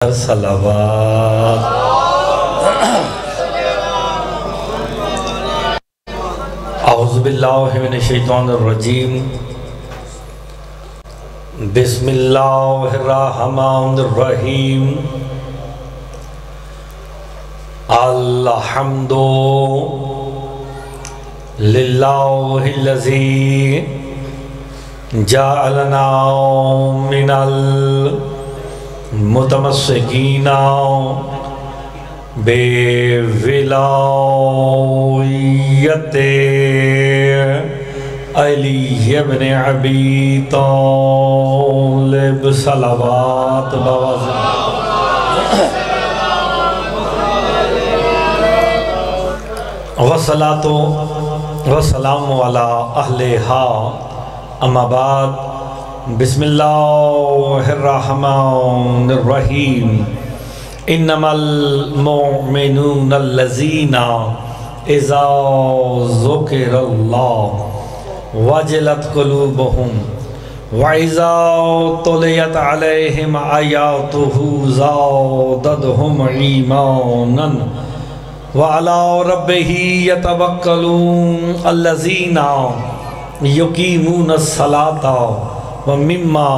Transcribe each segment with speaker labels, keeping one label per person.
Speaker 1: صلوات اعوذ باللہ من الشیطان الرجیم بسم اللہ الرحمن الرحیم الحمد للہ الذی جعلنا من متمسکین بے ولایت علی ابن ابی طالب صلوات والصلاة والسلام علی اہلہا اما بعد بسم اللہ الرحمن الرحیم انما المؤمنون الذین اذا ذکر اللہ وجلت قلوبهم وَإِذَا تُلِيَتْ عَلَيْهِمْ آيَاتُهُ زَادَتْهُمْ إِيمَانًا وَعَلَى رَبِّهِمْ يَتَوَكَّلُونَ الَّذِينَ يُقِيمُونَ الصَّلَاةَ وَمِمَّا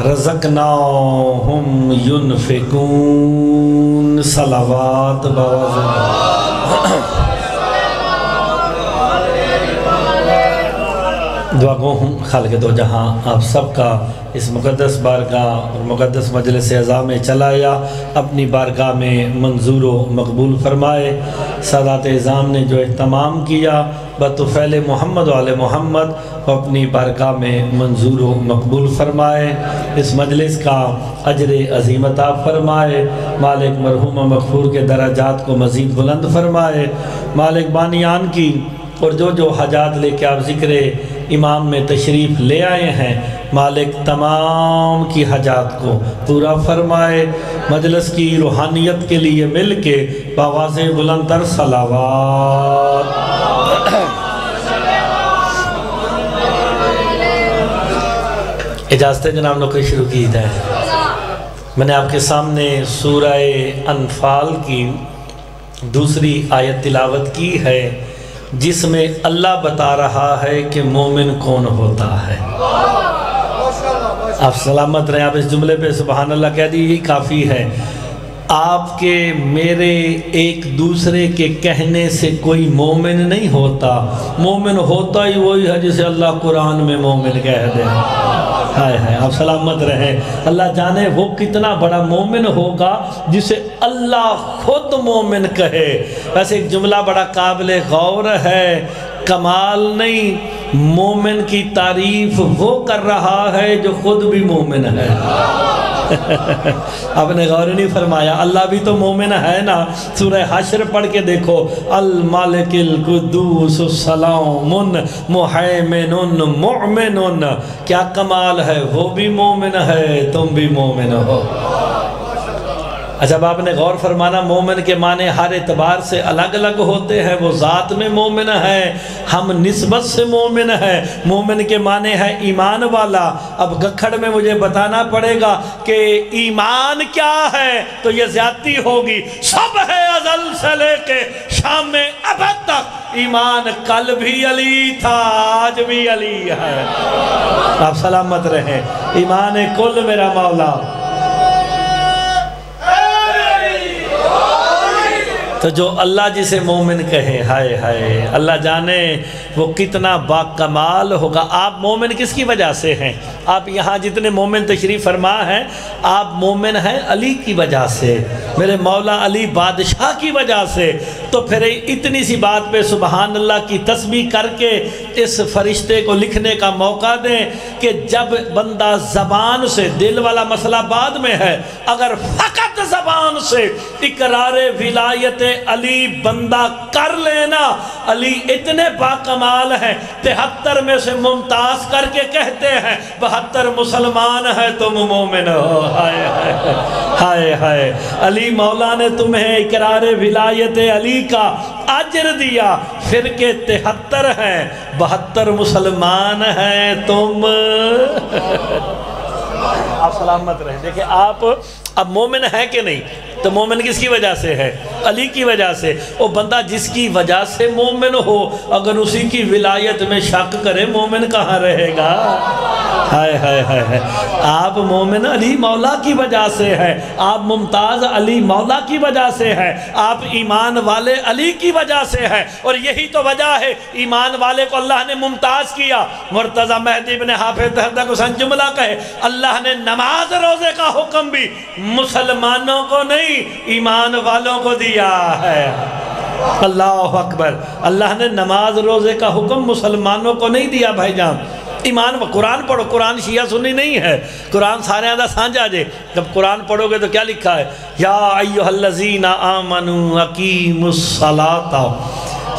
Speaker 1: رَزَقْنَاهُمْ يُنْفِقُونَ صلوات دعا گو ہوں خالق دو جہاں آپ سب کا اس مقدس بارگاہ اور مقدس مجلس اعزاء میں چلایا اپنی بارگاہ میں منظور و مقبول فرمائے سادات اعظام نے جو اہتمام کیا بطفیل محمد و آل محمد وہ اپنی بارگاہ میں منظور و مقبول فرمائے اس مجلس کا اجر عظیم عطا فرمائے مالک مرحوم و مغفور کے درجات کو مزید بلند فرمائے مالک بانیان کی اور جو حاجات لے کے آپ ذکر امام میں تشریف لے آئے ہیں مالک تمام کی حاجات کو پورا فرمائے مجلس کی روحانیت کے لیے مل کے بآواز بلند تر صلوات اجازت ہے جناب لوگ شروع کی ہے میں نے آپ کے سامنے سورہ انفال کی دوسری آیت تلاوت کی ہے جس میں اللہ بتا رہا ہے کہ مومن کون ہوتا ہے آپ سلامت رہیں آپ اس جملے پہ سبحان اللہ کہہ دی یہی کافی ہے آپ کے میرے ایک دوسرے کے کہنے سے کوئی مومن نہیں ہوتا مومن ہوتا ہی وہی ہے جسے اللہ قرآن میں مومن کہہ دے ہائے ہائے آپ سلامت رہیں اللہ جانے وہ کتنا بڑا مومن ہوگا جسے اللہ خود مومن کہے ویسے ایک جملہ بڑا قابل غور ہے کمال نہیں مومن کی تعریف وہ کر رہا ہے جو خود بھی مومن ہے آپ نے غور نہیں فرمایا اللہ بھی تو مومن ہے نا سورہ حشر پڑھ کے دیکھو المالک القدوس السلام محیمن مؤمن کیا کمال ہے وہ بھی مومن ہے تم بھی مومن ہو اچھا اب آپ نے غور فرمانا مومن کے معنی ہر اعتبار سے الگ الگ ہوتے ہیں وہ ذات میں مومن ہے ہم نسبت سے مومن ہے مومن کے معنی ہے ایمان والا اب گکھڑ میں مجھے بتانا پڑے گا کہ ایمان کیا ہے تو یہ زیادتی ہوگی سب ہے ازل سے لے کے شام میں ابد تک ایمان کل بھی علی تھا آج بھی علی ہے آپ سلامت رہیں ایمان کل میرا مولا تو جو اللہ جسے مومن کہے ہائے ہائے اللہ جانے وہ کتنا باکمال ہوگا آپ مومن کس کی وجہ سے ہیں آپ یہاں جتنے مومن تشریف فرما ہیں آپ مومن ہیں علی کی وجہ سے میرے مولا علی بادشاہ کی وجہ سے تو پھر اتنی سی بات پہ سبحان اللہ کی تسبیح کر کے اس فرشتے کو لکھنے کا موقع دیں کہ جب بندہ زبان سے دل والا مسئلہ بعد میں ہے اگر فقط زبان سے اقرار ولایت علی بندہ کر لینا علی اتنے باکمال ہیں 73 میں سے ممتاز کر کے کہتے ہیں 72 مسلمان ہیں تم مومن ہو ہائے ہائے ہائے ہائے علی مولا نے تمہیں اقرار ولایت علی کا اجر دیا فرقے 73 ہیں 72 مسلمان ہیں تم آپ سلامت رہیں دیکھیں اب مومن ہے کہ نہیں؟ تو مومن کس کی وجہ سے ہے؟ علی کی وجہ سے۔ وہ بندہ جس کی وجہ سے مومن ہو اگر اسی کی ولایت میں شک کرے مومن کہاں رہے گا؟ ہائے ہائے ہائے ہائے۔ آپ مومن علی مولا کی وجہ سے ہے، آپ ممتاز علی مولا کی وجہ سے ہے، آپ ایمان والے علی کی وجہ سے ہے، اور یہی تو وجہ ہے ایمان والے کو اللہ نے ممتاز کیا۔ مرتضی مہدی بن حافظ دہدہ کو سن جملہ کہے، اللہ نے نماز روزے کا حکم بھی مسلمانوں کو نہیں ایمان والوں کو دیا ہے۔ اللہ اکبر۔ اللہ نے نماز روزے کا حکم مسلمانوں کو نہیں دیا بھائی جان۔ ایمان و قرآن پڑھو، قرآن شیعہ سنی نہیں ہے، قرآن سارے آدھا سانجا جے۔ جب قرآن پڑھو گے تو کیا لکھا ہے؟ یا ایہا الذین آمنوا اقیموا الصلاۃ،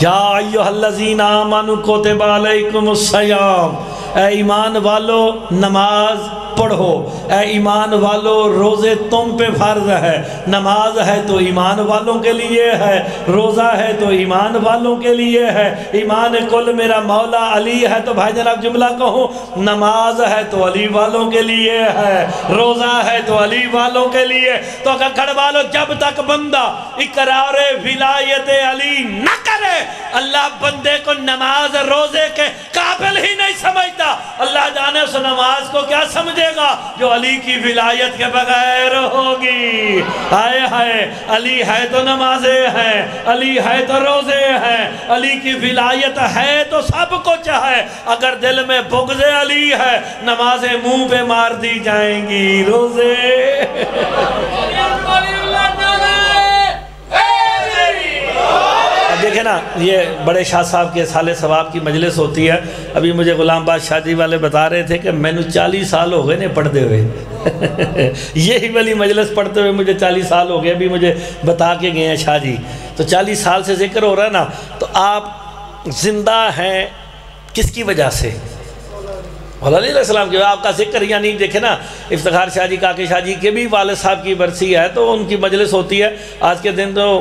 Speaker 1: یا ایہا الذین آمنوا کتب علیکم الصیام۔ اے ایمان والو نماز پڑھو، اے ایمان والو روزے تم پہ فرض ہے۔ نماز ہے تو ایمان والوں کے لیے ہے، روزہ ہے تو ایمان والوں کے لیے ہے۔ ایمان کل میرا مولا علی ہے تو بھائی جناب جملہ کہوں، نماز ہے تو علی والوں کے لیے ہے، روزہ ہے تو علی والوں کے لیے۔ تو اگر کھڑ والو جب تک بندہ اقرار ولایت علی نہ کرے اللہ بندے کو نماز روزے کے قابل ہی نہیں سمجھتا۔ اللہ جانے اس نماز کو کیا سمجھے گا جو علی کی ولایت کے بغیر ہوگی۔ ہائے ہائے، علی ہے تو نمازیں ہیں، علی ہے تو روزے ہیں، علی کی ولایت ہے تو سب کچھ ہے۔ اگر دل میں بغض علی ہے نمازیں منہ پہ مار دی جائیں گی، روزے دیکھیں نا، یہ بڑے شاہ صاحب کے سال ثواب کی مجلس ہوتی ہے۔ ابھی مجھے غلام بادشاہ جی والے بتا رہے تھے کہ میں نے 40 سال ہو گئے نے پڑھتے ہوئے یہی والی مجلس پڑھتے ہوئے مجھے 40 سال ہو گئے، ابھی مجھے بتا کے گئے ہیں شاہ جی۔ تو 40 سال سے ذکر ہو رہا ہے نا، تو آپ زندہ ہیں کس کی وجہ سے؟ مولا علی علیہ السلام کی آپ کا ذکر، یعنی دیکھیں نا افتخار شاہ جی کاکے شاہ جی کے بھی والد صاحب کی برسی ہے تو ان کی مجلس ہوتی ہے۔ آج کے دن تو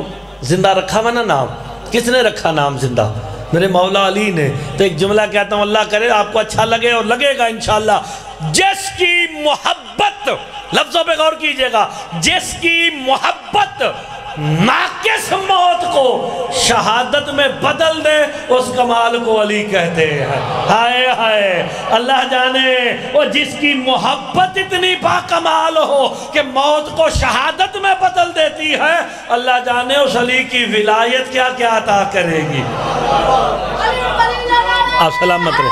Speaker 1: زندہ رکھا ہوا نا نام، کس نے رکھا نام زندہ؟ میرے مولا علی نے۔ تو ایک جملہ کہتا ہوں، اللہ کرے آپ کو اچھا لگے اور لگے گا انشاءاللہ، جس کی محبت، لفظوں پہ غور کیجئے گا، جس کی محبت ناقص موت کو شہادت میں بدل دے اس کمال کو علی کہتے ہیں۔ ہائے ہائے، اللہ جانے وہ جس کی محبت اتنی باکمال ہو کہ موت کو شہادت میں بدل دیتی ہے، اللہ جانے اس علی کی ولایت کیا کیا عطا کرے گی۔ آپ سلامت رہے۔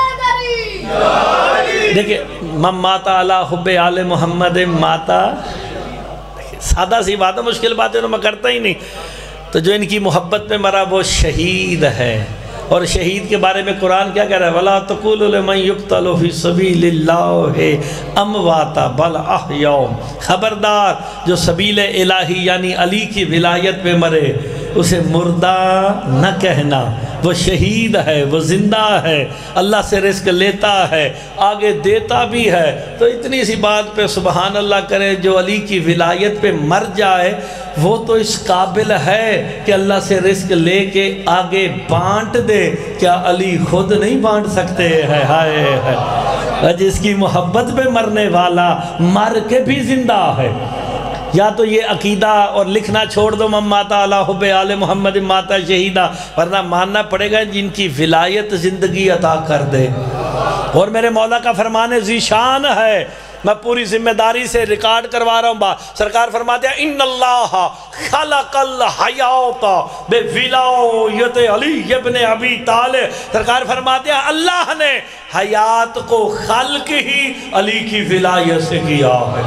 Speaker 1: دیکھیں، من ماتا علی حب آل محمد ماتا، سادہ سی بات ہے، مشکل باتیں تو میں کرتا ہی نہیں۔ تو جو ان کی محبت میں مرا وہ شہید ہے، اور شہید کے بارے میں قرآن کیا کہہ رہا ہے؟ وَلَا تَقُولُوا لِمَنْ يُقْتَلُ فِي سَبِيلِ اللَّهِ أَمْوَاتًا بَلْ أَحْيَاءٌ۔ خبردار جو سبیل الہی یعنی علی کی ولایت پہ مرے اسے مردہ نہ کہنا، وہ شہید ہے، وہ زندہ ہے، اللہ سے رزق لیتا ہے، آگے دیتا بھی ہے۔ تو اتنی سی بات پہ سبحان اللہ کرے، جو علی کی ولایت پہ مر جائے وہ تو اس قابل ہے کہ اللہ سے رزق لے کے آگے بانٹ دے، کیا علی خود نہیں بانٹ سکتے ہیں؟ ہائے ہائے، جس کی محبت پہ مرنے والا مر کے بھی زندہ ہے۔ یا تو یہ عقیدہ اور لکھنا چھوڑ دو من ماتا علی حب آل محمد ماتا شہیدہ، ورنہ ماننا پڑے گا جن کی ولایت زندگی عطا کر دے۔ اور میرے مولا کا فرمان ذیشان ہے، میں پوری ذمہ داری سے ریکارڈ کروا رہا ہوں۔ سرکار فرماتے ہیں ان اللہ خلق الحیات بولایت علی ابن ابی طالب۔ سرکار فرماتے ہیں اللہ نے حیات کو خلق ہی علی کی ولایت سے کیا ہے،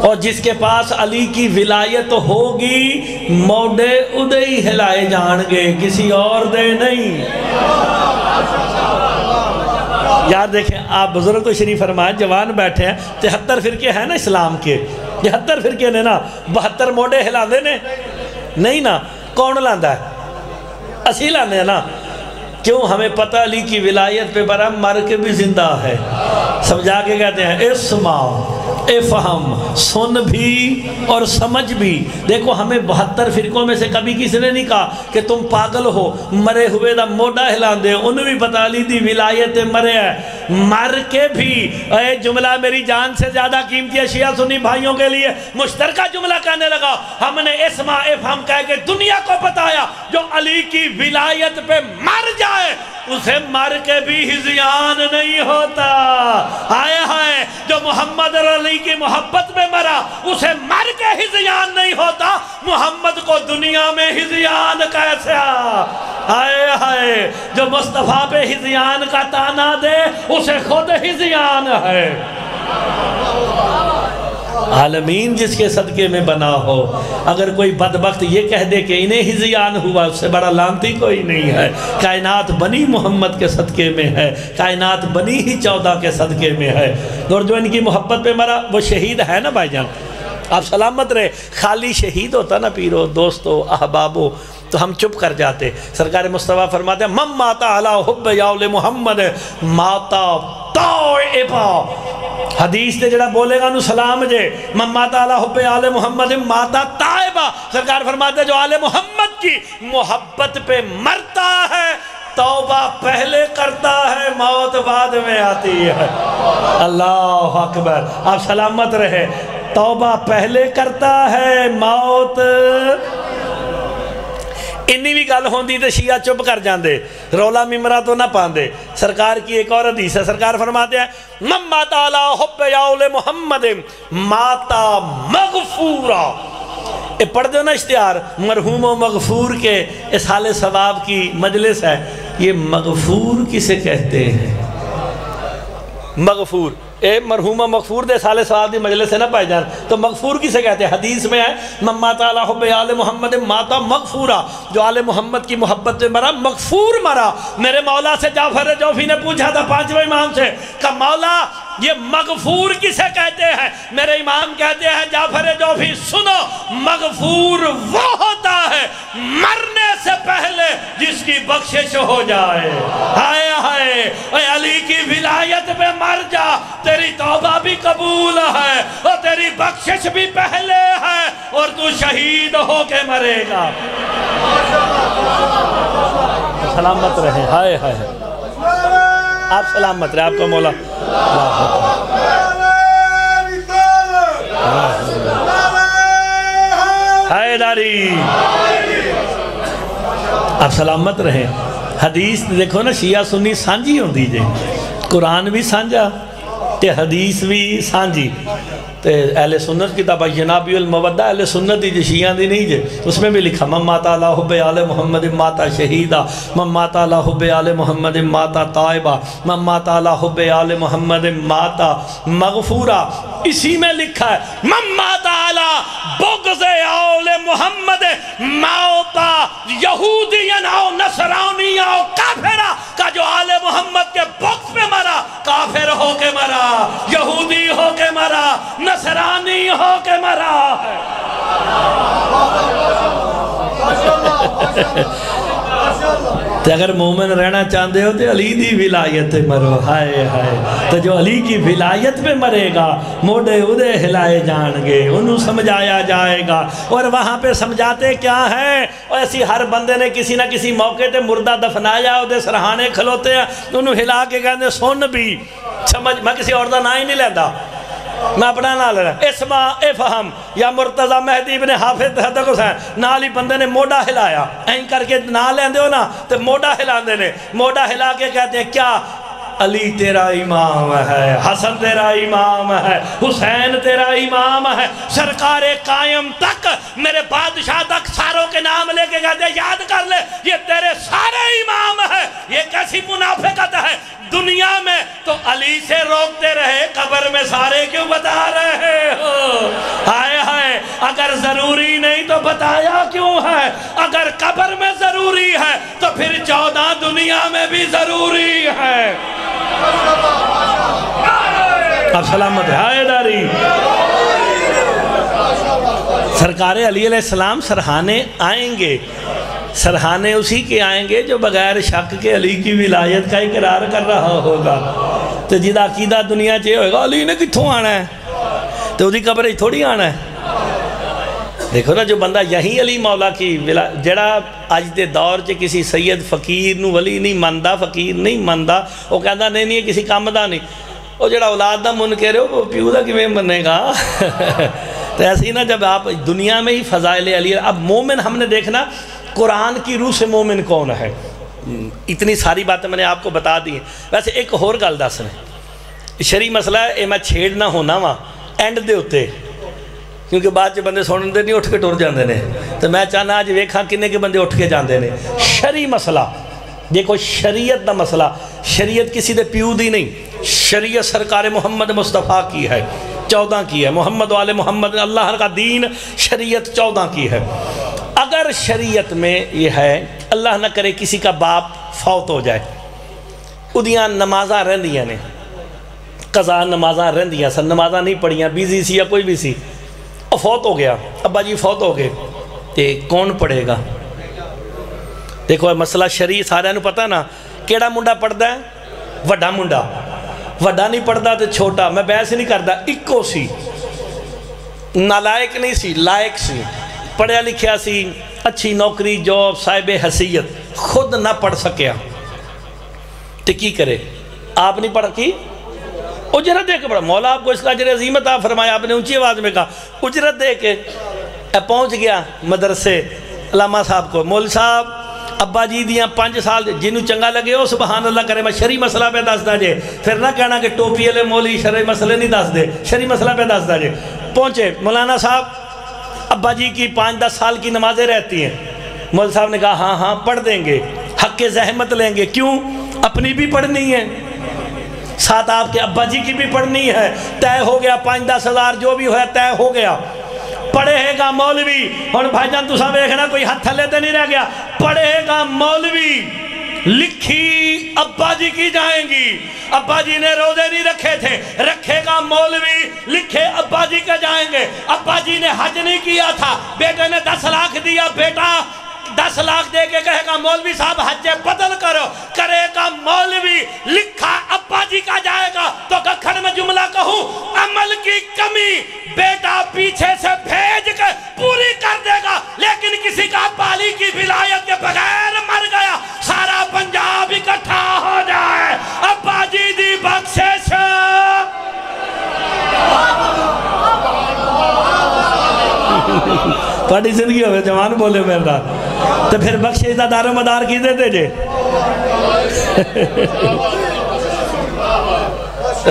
Speaker 1: اور جس کے پاس علی کی ولایت ہوگی موڈے ادھے ہی ہلائے جان گے، کسی اور دے نہیں۔ یار دیکھیں، آپ بزرگ تو شریف فرمائے، جوان بیٹھے ہیں، 73 فرقے ہیں نا اسلام کے، 73 فرقے نے نا 72 موڈے ہلا دے نے نہیں نا، کون لاندہ ہے؟ اسی لاندے ہیں نا۔ کیوں؟ ہمیں پتہ علی کی ولایت پہ برہم مر کے بھی زندہ ہے۔ سمجھا کے کہتے ہیں اسمع افہم سن بھی اور سمجھ بھی. دیکھو ہمیں 72 فرقوں میں سے کبھی کسی نے نہیں کہا کہ تم پاگل ہو مرے ہوئے دا موڈا ہلان دے. انہوں بھی بتا لی دی ولایت مرے ہے مر کے بھی. اے جملہ میری جان سے زیادہ قیمتی ہے شیعہ سنی بھائیوں کے لیے مشترکہ جملہ کہنے لگا. ہم نے اسما افہم کہہ کے دنیا کو بتایا جو علی کی ولایت پہ مر جائے اسے مر کے بھی ہزیان نہیں ہوتا. آئے ہائے جو محمد اور علی کی محبت میں مرا اسے مر کے ہزیان نہیں ہوتا. محمد کو دنیا میں ہزیان کیسے آئے ہائے جو مصطفیٰ پہ ہزیان کا تانا دے اسے خود ہزیان ہے. عالمین جس کے صدقے میں بنا ہو. اگر کوئی بدبخت یہ کہہ دے کہ انہیں ہزیان ہوا اس سے بڑا لعنتی کوئی نہیں ہے. کائنات بنی محمد کے صدقے میں ہے. کائنات بنی ہی 14 کے صدقے میں ہے. اور جو ان کی محبت پہ مرا وہ شہید ہے نا بھائی جان. آپ سلامت رہے. خالی شہید ہوتا نا پیرو دوستو احبابو تو ہم چپ کر جاتے. سرکار مصطفیٰ فرماتے ہیں من ماتا علی حب یاول محمد ماتا طائبا. حدیث تے جڑا بولے گا انہوں سلام جے من ماتا علی حب آل محمد ماتا طائبا. سرکار فرماتے ہیں جو آل محمد کی محبت پہ مرتا ہے توبہ پہلے کرتا ہے موت بعد میں آتی ہے. اللہ اکبر. آپ سلامت رہے. توبہ پہلے کرتا ہے موت. انی بھی گل ہوندی تے شیعہ چپ کر جاندے رولا ممرا تو نہ پاندے. سرکار کی ایک اور حدیث ہے. سرکار فرماتے ہیں من ماتا علی حب یاول محمد ماتا مغفورا. اے پڑھ دو نا اشتہار مرحوم و مغفور کے اس حال ثواب کی مجلس ہے. یہ مغفور کسے کہتے ہیں؟ مغفور اے مرحوم و مغفور دے سال ثواب دی مجلس ہے نا پائے جان. تو مغفور کسے کہتے ہیں؟ حدیث میں ہے من ماتا علی حب آل محمد ماتا مغفورا. جو آل محمد کی محبت میں مرا مغفور مرا. میرے مولا سے جعفر جوفی نے پوچھا تھا 5ویں امام سے کہ مولا یہ مغفور کسے کہتے ہیں؟ میرے امام کہتے ہیں جعفر جوفی سنو مغفور وہ ہوتا ہے مرنے سے پہلے جس کی بخشش ہو جائے. ہائے ہائے اے علی کی ولایت پہ مر جا تیری توبہ بھی قبول ہے اور تیری بخشش بھی پہلے ہے اور تو شہید ہو کے مرے گا. سلامت رہے. ہائے ہائے آپ سلامت رہے. آپ کو مولا ہائے داری. آپ سلامت رہے. حدیث دیکھو نا شیعہ سنی سانجی ہوں دیجئے. قرآن بھی سانجا تے حدیث بھی سانجی. تے اہل سنت کتاب جنابی المودہ اہل سنت دی شیعہ دی نہیں جے اس میں بھی لکھا من ماتا علی حب آل محمد ماتا شہیدہ من ماتا علی حب آل محمد ماتا طائبہ من ماتا علی حب آل محمد ماتا مغفورہ. اسی میں لکھا ہے من ماتا علی بغض آل محمد موتا یہودین او نصرانی او کافرہ. کا جو آل محمد کے بغض میں مرا کافر ہو کے مرا یہودی ہو کے مرا نصرانی ہو کے مرا ہے. تو اگر مومن رہنا چاہتے ہو تو علی دی ولایت مرو. ہائے ہائے تو جو علی کی ولایت پہ مرے گا موڑے ادھے ہلائے جان گے انہوں سمجھایا جائے گا. اور وہاں پہ سمجھاتے کیا ہیں؟ ایسی ہر بندے نے کسی نہ کسی موقع تے مردہ دفنایا ادھے سرحانے کھلوتے ہیں انہوں ہلا کے کہتے سن بھی سمجھ. میں کسی اور دا نہ ہی نہیں لیندہ میں اپنا نہ لے رہا. اسما افہم یا مرتضی مہدی ابن حافظ حدق حسین نالی بندے نے موڑا ہلایا این کر کے نہ لیندے ہو نا تو موڑا ہلاندے نے. موڑا ہلا کے کہتے ہیں کیا علی تیرا امام ہے حسن تیرا امام ہے حسین تیرا امام ہے. سرکار قائم تک میرے بادشاہ تک ساروں کے نام لے کے کہتے ہیں یاد کر لے یہ تیرے سارے امام ہے. یہ کیسی منافقت ہے دنیا میں؟ تو علی سے روکتے رہے قبر میں سارے کیوں بتا رہے ہو؟ ہائے ہائے اگر ضروری نہیں تو بتایا کیوں ہے؟ اگر قبر میں ضروری ہے تو پھر 14 دنیا میں بھی ضروری ہے. اب سلامت ہے. ہائے داری. سرکار علی علیہ السلام سرحانے آئیں گے. سرحانے اسی کے آئیں گے جو بغیر شک کے علی کی ولایت کا اقرار کر رہا ہوگا. تو جدا عقیدہ دنیا چاہے ہوگا علی نے کتھوں آنا ہے تو وہی قبر تھوڑی آنا ہے۔ دیکھو نا جو بندہ یہی علی مولا کی جڑا اج دے دور چ کسی سید فقیر نو ولی نہیں ماندا، فقیر نہیں ماندا، وہ کہندا نہیں کسی کام دا نہیں، وہ جڑا اولاد دا منکر ہے وہ پیو دا کیویں منے گا؟ تو ایسے ہی نا جب آپ دنیا میں ہی فضائل علی، اب مومن ہم نے دیکھنا قرآن کی روح سے مومن کون ہے۔ اتنی ساری باتیں میں نے آپ کو بتا دی ہیں۔ ویسے ایک اور گل دس رہے شرعی مسئلہ ہے، میں چھیڑنا ہونا وا اینڈ دے ہوتے، کیونکہ بعد جو بندے سنن دے نہیں اٹھ کے ٹر جاندے نے، تو میں چاہنا آج ویکھاں کنے کے بندے اٹھ کے جاندے نے۔ شرعی مسئلہ دیکھو، شریعت دا مسئلہ، شریعت کسی دے پیو دی نہیں، شریعت سرکار محمد مصطفیٰ کی ہے، 14 کی ہے، محمد والے محمد، اللہ کا دین، شریعت 14 کی ہے۔ اگر شریعت میں یہ ہے اللہ نہ کرے کسی کا باپ فوت ہو جائے، ادیاں نمازاں رہندیاں نے، قضا نمازاں رہندیاں سن، نمازاں نہیں پڑھیاں، بیزی سی یا کوئی بھی سی، اور فوت ہو گیا، ابا جی فوت ہو گئے، تے کون پڑھے گا؟ دیکھو مسئلہ شرعی سارے نو پتہ نا، کیڑا منڈا پڑھدا ہے؟ وڈا منڈا، وڈا نہیں پڑھدا تے چھوٹا، میں بحث نہیں کردا، اکو سی، نالائق نہیں سی، لائق سی، پڑھیا لکھیا سی، اچھی نوکری جاب صاحب حیثیت، خود نہ پڑھ سکیا تو کی کرے؟ آپ نہیں پڑھ کی اجرت دے کے پڑھا، مولا آپ کو اس کا اجر عظیم عطا فرمایا، آپ نے اونچی آواز میں کہا اجرت دے کے پہنچ گیا مدرسے علامہ صاحب کو، مول صاحب ابا جی دیاں 5 سال جنہوں چنگا لگے ہو سبحان اللہ کرے، میں شرعی مسئلہ پہ دس دا جے، پھر نہ کہنا کہ ٹوپی علیہ مولی شرعی مسئلے نہیں دس دے، شرعی مسئلہ پہ دس دا جے۔ پہنچے مولانا صاحب ابا جی کی 5-10 سال کی نمازیں رہتی ہیں، مول صاحب نے کہا ہاں پڑھ دیں گے، حق زحمت لیں گے، کیوں؟ اپنی بھی پڑھنی ہے، ساتھ آپ کے ابا جی کی بھی پڑھنی ہے، طے ہو گیا، 5-10 ہزار جو بھی ہوا طے ہو گیا، پڑھے گا مولوی، اور بھائی جان تُسا دیکھنا کوئی ہاتھ تھلے تے نہیں رہ گیا، پڑھے گا مولوی، لکھی ابا جی کی جائیں گی، ابا جی نے روزے نہیں رکھے تھے، رکھے گا مولوی، لکھے ابا جی کے جائیں گے، ابا جی نے حج نہیں کیا تھا، بیٹے نے 10 لاکھ دیا، بیٹا 10 لاکھ دے کے کہے گا مولوی صاحب حج بدل کرو، کرے گا مولوی، لکھا ابا جی کا جائے گا، تو ککھڑ میں جملہ کہوں عمل کی کمی بیٹا پیچھے سے بھیج کے پوری کر دے گا، لیکن کسی کا بالی کی ولایت کے بغیر مر گیا، سارا پنجاب اکٹھا ہو جائے، ابا جی دی بخشش تھوڑی زندگی ہوئے جوان بولے میرے رات، تو پھر بخشش دا دار و مدار کی دیتے جے؟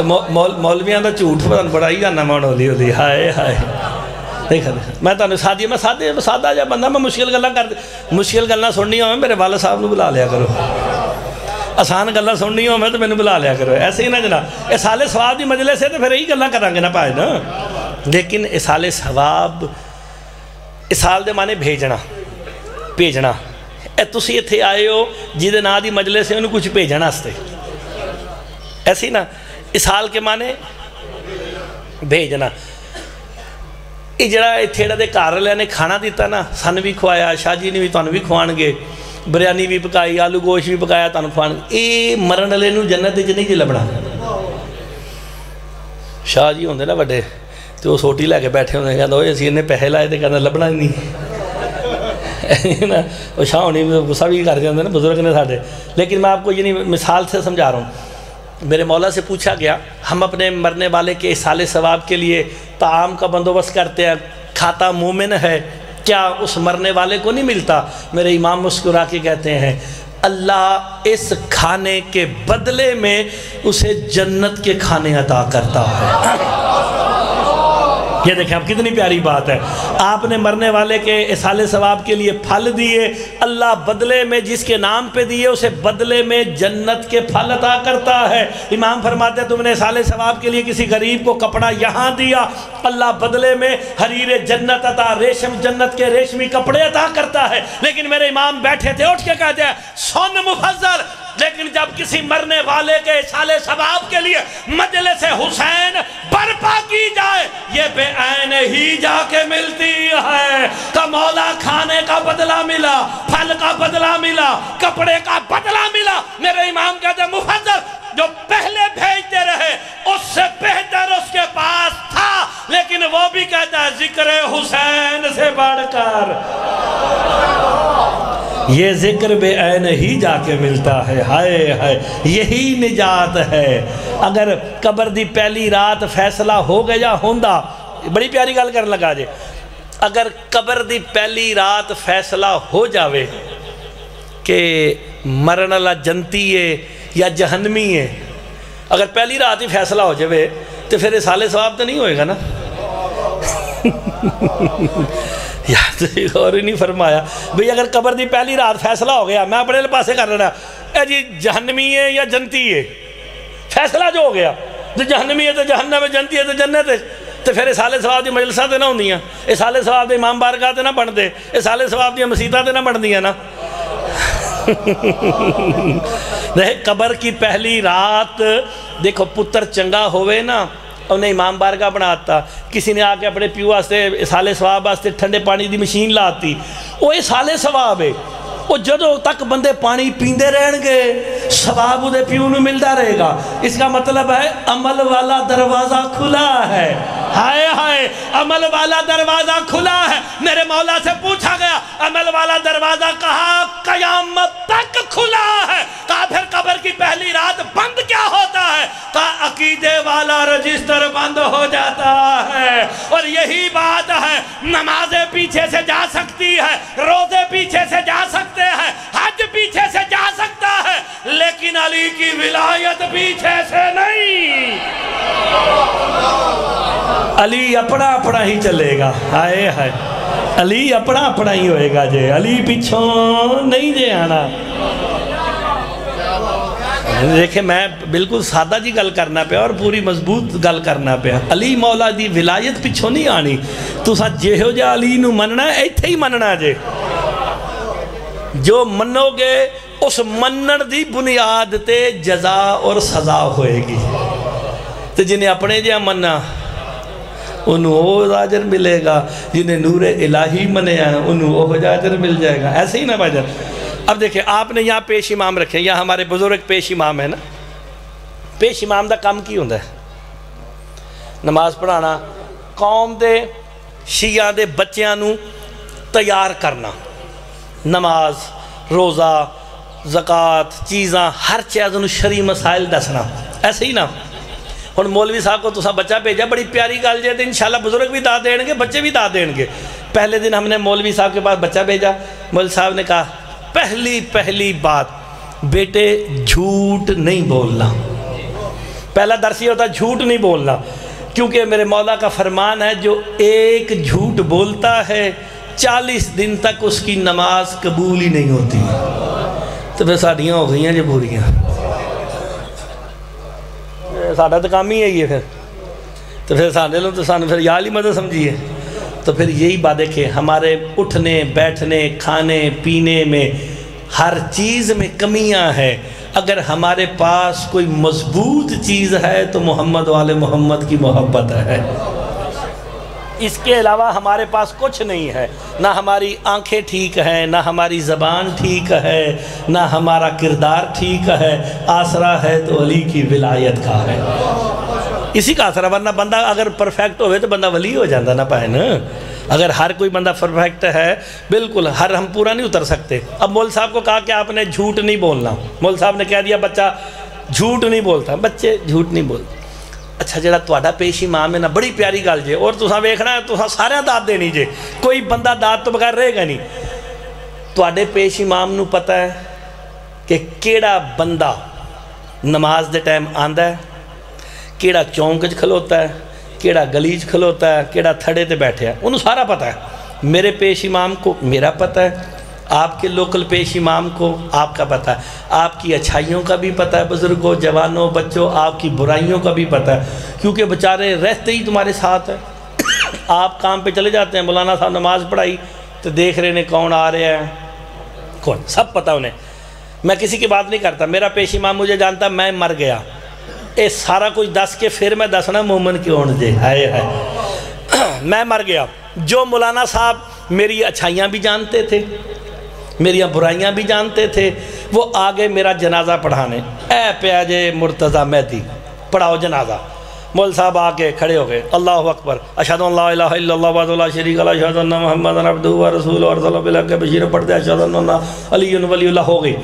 Speaker 1: مولویاں دا جھوٹ بڑا ہی جانا مان ہولی ہولی، ہائے ہائے دیکھا میں تو سادہ جا بندہ، میں مشکل گلنا سننی ہوں میرے والد صاحب نو بلا لیا کرو، آسان گلنا سننی ہوں میں تو میں نے بلا لیا کرو، ایسے ہی نہ جناب اصال ثواب دی مجلس ہے تو پھر یہی گلنا کرانگے نا پائے نا، لیکن اصال ثواب اصال دے مانے بھیجنا، اے تسی اتھے آئے ہو جی دے نا دی مجلس ہے انہوں کچھ بھیجنا ہستے، ایسی نا اصال کے مانے بھیجنا، جڑا تھیڑا دے کارلے نے کھانا دیتا نا، سن بھی کھوایا، شاہ جی نے بھی تانوں بھی کھوان گے، بریانی بھی پکائی، آلو گوشت بھی پکایا تانوں کھوان گے، اے مرن لے نو جنت دے نہیں جی لبنا، شاہ جی ہوندے نا بڑے تو وہ سوٹی لے کے بیٹھے ہوندے کہتا ہوئے اسی انہیں پہلے لائے تھے کہتا لبنا ہی نہیں، وہ شاہ ہونی غصہ بھی کر جاندے نا بزرگ نے ساڑھے، لیکن میں آپ کو یہ مثال سے سمجھا رہا ہوں، میرے مولا سے پوچھا گیا ہم اپنے مرنے والے کے اصال ثواب کے لیے طعام کا بندوبست کرتے ہیں، کھاتا مومن ہے، کیا اس مرنے والے کو نہیں ملتا؟ میرے امام مسکرا کے کہتے ہیں اللہ اس کھانے کے بدلے میں اسے جنت کے کھانے عطا کرتا ہے۔ یہ دیکھیں اب کتنی پیاری بات ہے، آپ نے مرنے والے کے اصال ثواب کے لیے پھل دیے، اللہ بدلے میں جس کے نام پہ دیے اسے بدلے میں جنت کے پھل عطا کرتا ہے۔ امام فرماتے ہیں تم نے اصال ثواب کے لیے کسی غریب کو کپڑا یہاں دیا، اللہ بدلے میں حریر جنت عطا، ریشم جنت کے ریشمی کپڑے عطا کرتا ہے۔ لیکن میرے امام بیٹھے تھے اٹھ کے کہتے ہیں سن مفضل، لیکن جب کسی مرنے والے کے اصال ثواب کے لیے مجلس حسین برپا کی جائے، یہ بے عین ہی جا کے ملتی ہے کہ مولا کھانے کا بدلہ ملا، پھل کا بدلہ ملا، کپڑے کا بدلہ ملا۔ میرے امام کہتے ہیں مفضل جو پہلے بھیجتے رہے اس سے بہتر اس کے پاس تھا، لیکن وہ بھی کہتا ہے ذکر حسین سے بڑھ کر یہ ذکر بے عین ہی جا کے ملتا ہے، ہائے ہائے یہی نجات ہے۔ اگر قبر دی پہلی رات فیصلہ ہو گیا ہوندا، بڑی پیاری گل کرنے لگا جے، اگر قبر دی پہلی رات فیصلہ ہو جاوے کہ مرن اللہ جنتی ہے یا جہنمی ہے، اگر پہلی رات ہی فیصلہ ہو جاوے تو پھر اصالِ ثواب تو نہیں ہوئے گا نا۔ یاد اور ہی نہیں فرمایا بھئی اگر قبر دی پہلی رات فیصلہ ہو گیا، میں اپنے پاسے کر رہا اے جی جہنمی ہے یا جنتی ہے، فیصلہ جو ہو گیا تو جہنمی ہے تو جہنم ہے، جنتی ہے تو جنت ہے، تو پھر اصالِ ثواب دی مجلسہ تے نہ ہوندیاں، اصالِ ثواب دی امام بارگاہ تے نہ بن دے، اصالِ ثواب دی مسیطہ تے نہ بن دیاں نا۔ قبر کی پہلی رات دیکھو پتر چنگا ہوئے نا، انہیں امام بارگاہ بناتا، کسی نے آکے اپنے پیو واسطے اصالِ ثواب واسطے ٹھنڈے پانی دی مشین لاتی، وہ اصالِ ثواب ہے، وہ جدوں تک بندے پانی پیندے رہن گے ثواب دے پیو نو ملتا رہے گا۔ اس کا مطلب ہے عمل والا دروازہ کھلا ہے، ہائے ہائے عمل والا دروازہ کھلا ہے۔ میرے مولا سے پوچھا گیا عمل والا دروازہ کہا قیامت تک کھلا ہے، کہا پھر قبر کی پہلی رات بند کیا ہوتا ہے، کہا عقیدے والا رجسٹر بند ہو جاتا ہے۔ اور یہی بات ہے، نمازیں پیچھے سے جا سکتی ہے، روزے پیچھے سے جا سکتے ہیں، حج پیچھے سے جا سکتا ہے، لیکن علی کی ولایت پیچھے سے نہیں۔ علی اپنا اپنا ہی چلے گا، ہائے ہائے علی اپنا اپنا ہی ہوئے گا جے، علی پیچھوں نہیں جے آنا۔ دیکھیں میں بالکل سادہ جی گل کرنا پیا اور پوری مضبوط گل کرنا پیا، علی مولا دی ولایت پیچھوں نہیں آنی، تو سا جے ہو جا علی نو مننا ہے ایتھے ہی مننا جے، جو منو گے اس منن دی بنیاد تے جزا اور سزا ہوئے گی، تو جنہیں اپنے جہاں مننا انہوں وہ اجر ملے گا، جنہیں نور الہی منے ہیں انہوں وہ اجر مل جائے گا، ایسے ہی نہ بھائی جان۔ اب دیکھیں آپ نے یہاں پیش امام رکھے، یہاں ہمارے بزرگ پیش امام ہے نا، پیش امام دا کام کی ہوندہ ہے؟ نماز پڑھانا، قوم دے شیعہ دے بچیاں نو تیار کرنا، نماز روزہ زکوٰۃ چیزاں ہر چیز انہوں شرعی مسائل دسنا، ایسے ہی نا۔ اور مولوی صاحب کو تو بچہ بھیجا، بڑی پیاری گل جائے تو انشاءاللہ بزرگ بھی داد دیں گے، بچے بھی داد دیں گے۔ پہلے دن ہم نے مولوی صاحب کے پاس بچہ بھیجا، مولوی صاحب نے کہا پہلی بات بیٹے جھوٹ نہیں بولنا، پہلا درس یہ ہوتا ہے جھوٹ نہیں بولنا، کیونکہ میرے مولا کا فرمان ہے جو ایک جھوٹ بولتا ہے 40 دن تک اس کی نماز قبول ہی نہیں ہوتی۔ تو پھر ساڑیاں ہو گئی ہیں جو پوریاں، ساڑھا تو کام ہی ہے یہ، پھر تو پھر ساڑھے لوگ تو ساڑھے پھر یا علی مدد سمجھیے۔ تو پھر یہی بات دیکھیں ہمارے اٹھنے بیٹھنے کھانے پینے میں ہر چیز میں کمیاں ہیں، اگر ہمارے پاس کوئی مضبوط چیز ہے تو محمد والے محمد کی محبت ہے، اس کے علاوہ ہمارے پاس کچھ نہیں ہے، نہ ہماری آنکھیں ٹھیک ہیں، نہ ہماری زبان ٹھیک ہے، نہ ہمارا کردار ٹھیک ہے، آسرا ہے تو علی کی ولایت کا ہے، اسی کا آسرا، ورنہ بندہ اگر پرفیکٹ ہوئے تو بندہ ولی ہو جاندہ نا پائے نا۔ اگر ہر کوئی بندہ پرفیکٹ ہے بالکل ہر ہم پورا نہیں اتر سکتے۔ اب مول صاحب کو کہا کہ آپ نے جھوٹ نہیں بولنا، مول صاحب نے کہہ دیا بچہ جھوٹ نہیں بولتا، بچے جھوٹ نہیں بولتے۔ اچھا جڑا تواڈا پیش امام ہے نا، بڑی پیاری گل جے، اور تساں ویکھنا ہے تساں سارے داد دینی جے، کوئی بندہ داد تو بغیر رہے گا نہیں۔ تواڈے پیش امام نو پتہ ہے کہ کیڑا بندہ نماز دے ٹائم آندا ہے، کیڑا چونک وچ کھلوتا ہے، کیڑا گلیچ کھلوتا ہے، کیڑا تھڑے تے بیٹھے ہے، انہوں سارا پتہ ہے۔ میرے پیش امام کو میرا پتہ ہے، آپ کے لوکل پیش امام کو آپ کا پتہ ہے، آپ کی اچھائیوں کا بھی پتہ ہے، بزرگوں جوانوں بچوں آپ کی برائیوں کا بھی پتہ ہے، کیونکہ بیچارے رہتے ہی تمہارے ساتھ ہیں۔ آپ کام پہ چلے جاتے ہیں، مولانا صاحب نماز پڑھائی تو دیکھ رہے ہیں کون آ رہے ہیں، کون، سب پتہ انہیں۔ میں کسی کی بات نہیں کرتا، میرا پیش امام مجھے جانتا میں مر گیا، اے سارا کچھ دس کے پھر میں دسنا مومن کیوں جے، ہائے ہائے میں مر گیا۔ جو مولانا صاحب میری اچھائیاں بھی جانتے تھے، میری برائیاں بھی جانتے تھے، وہ آگے میرا جنازہ پڑھانے، اے پیاجے مرتضی مہدی پڑھاؤ جنازہ۔ مول صاحب آ کے کھڑے ہو گئے، اللہ اکبر، اشہد ان لا الہ الا اللہ وحدہ لا شریک لہ اشہد ان محمدًا عبدہ ورسولہ ارسلہ بالحق بشیرا پڑھتے اشہد ان علی ولی اللہ ہو گئی،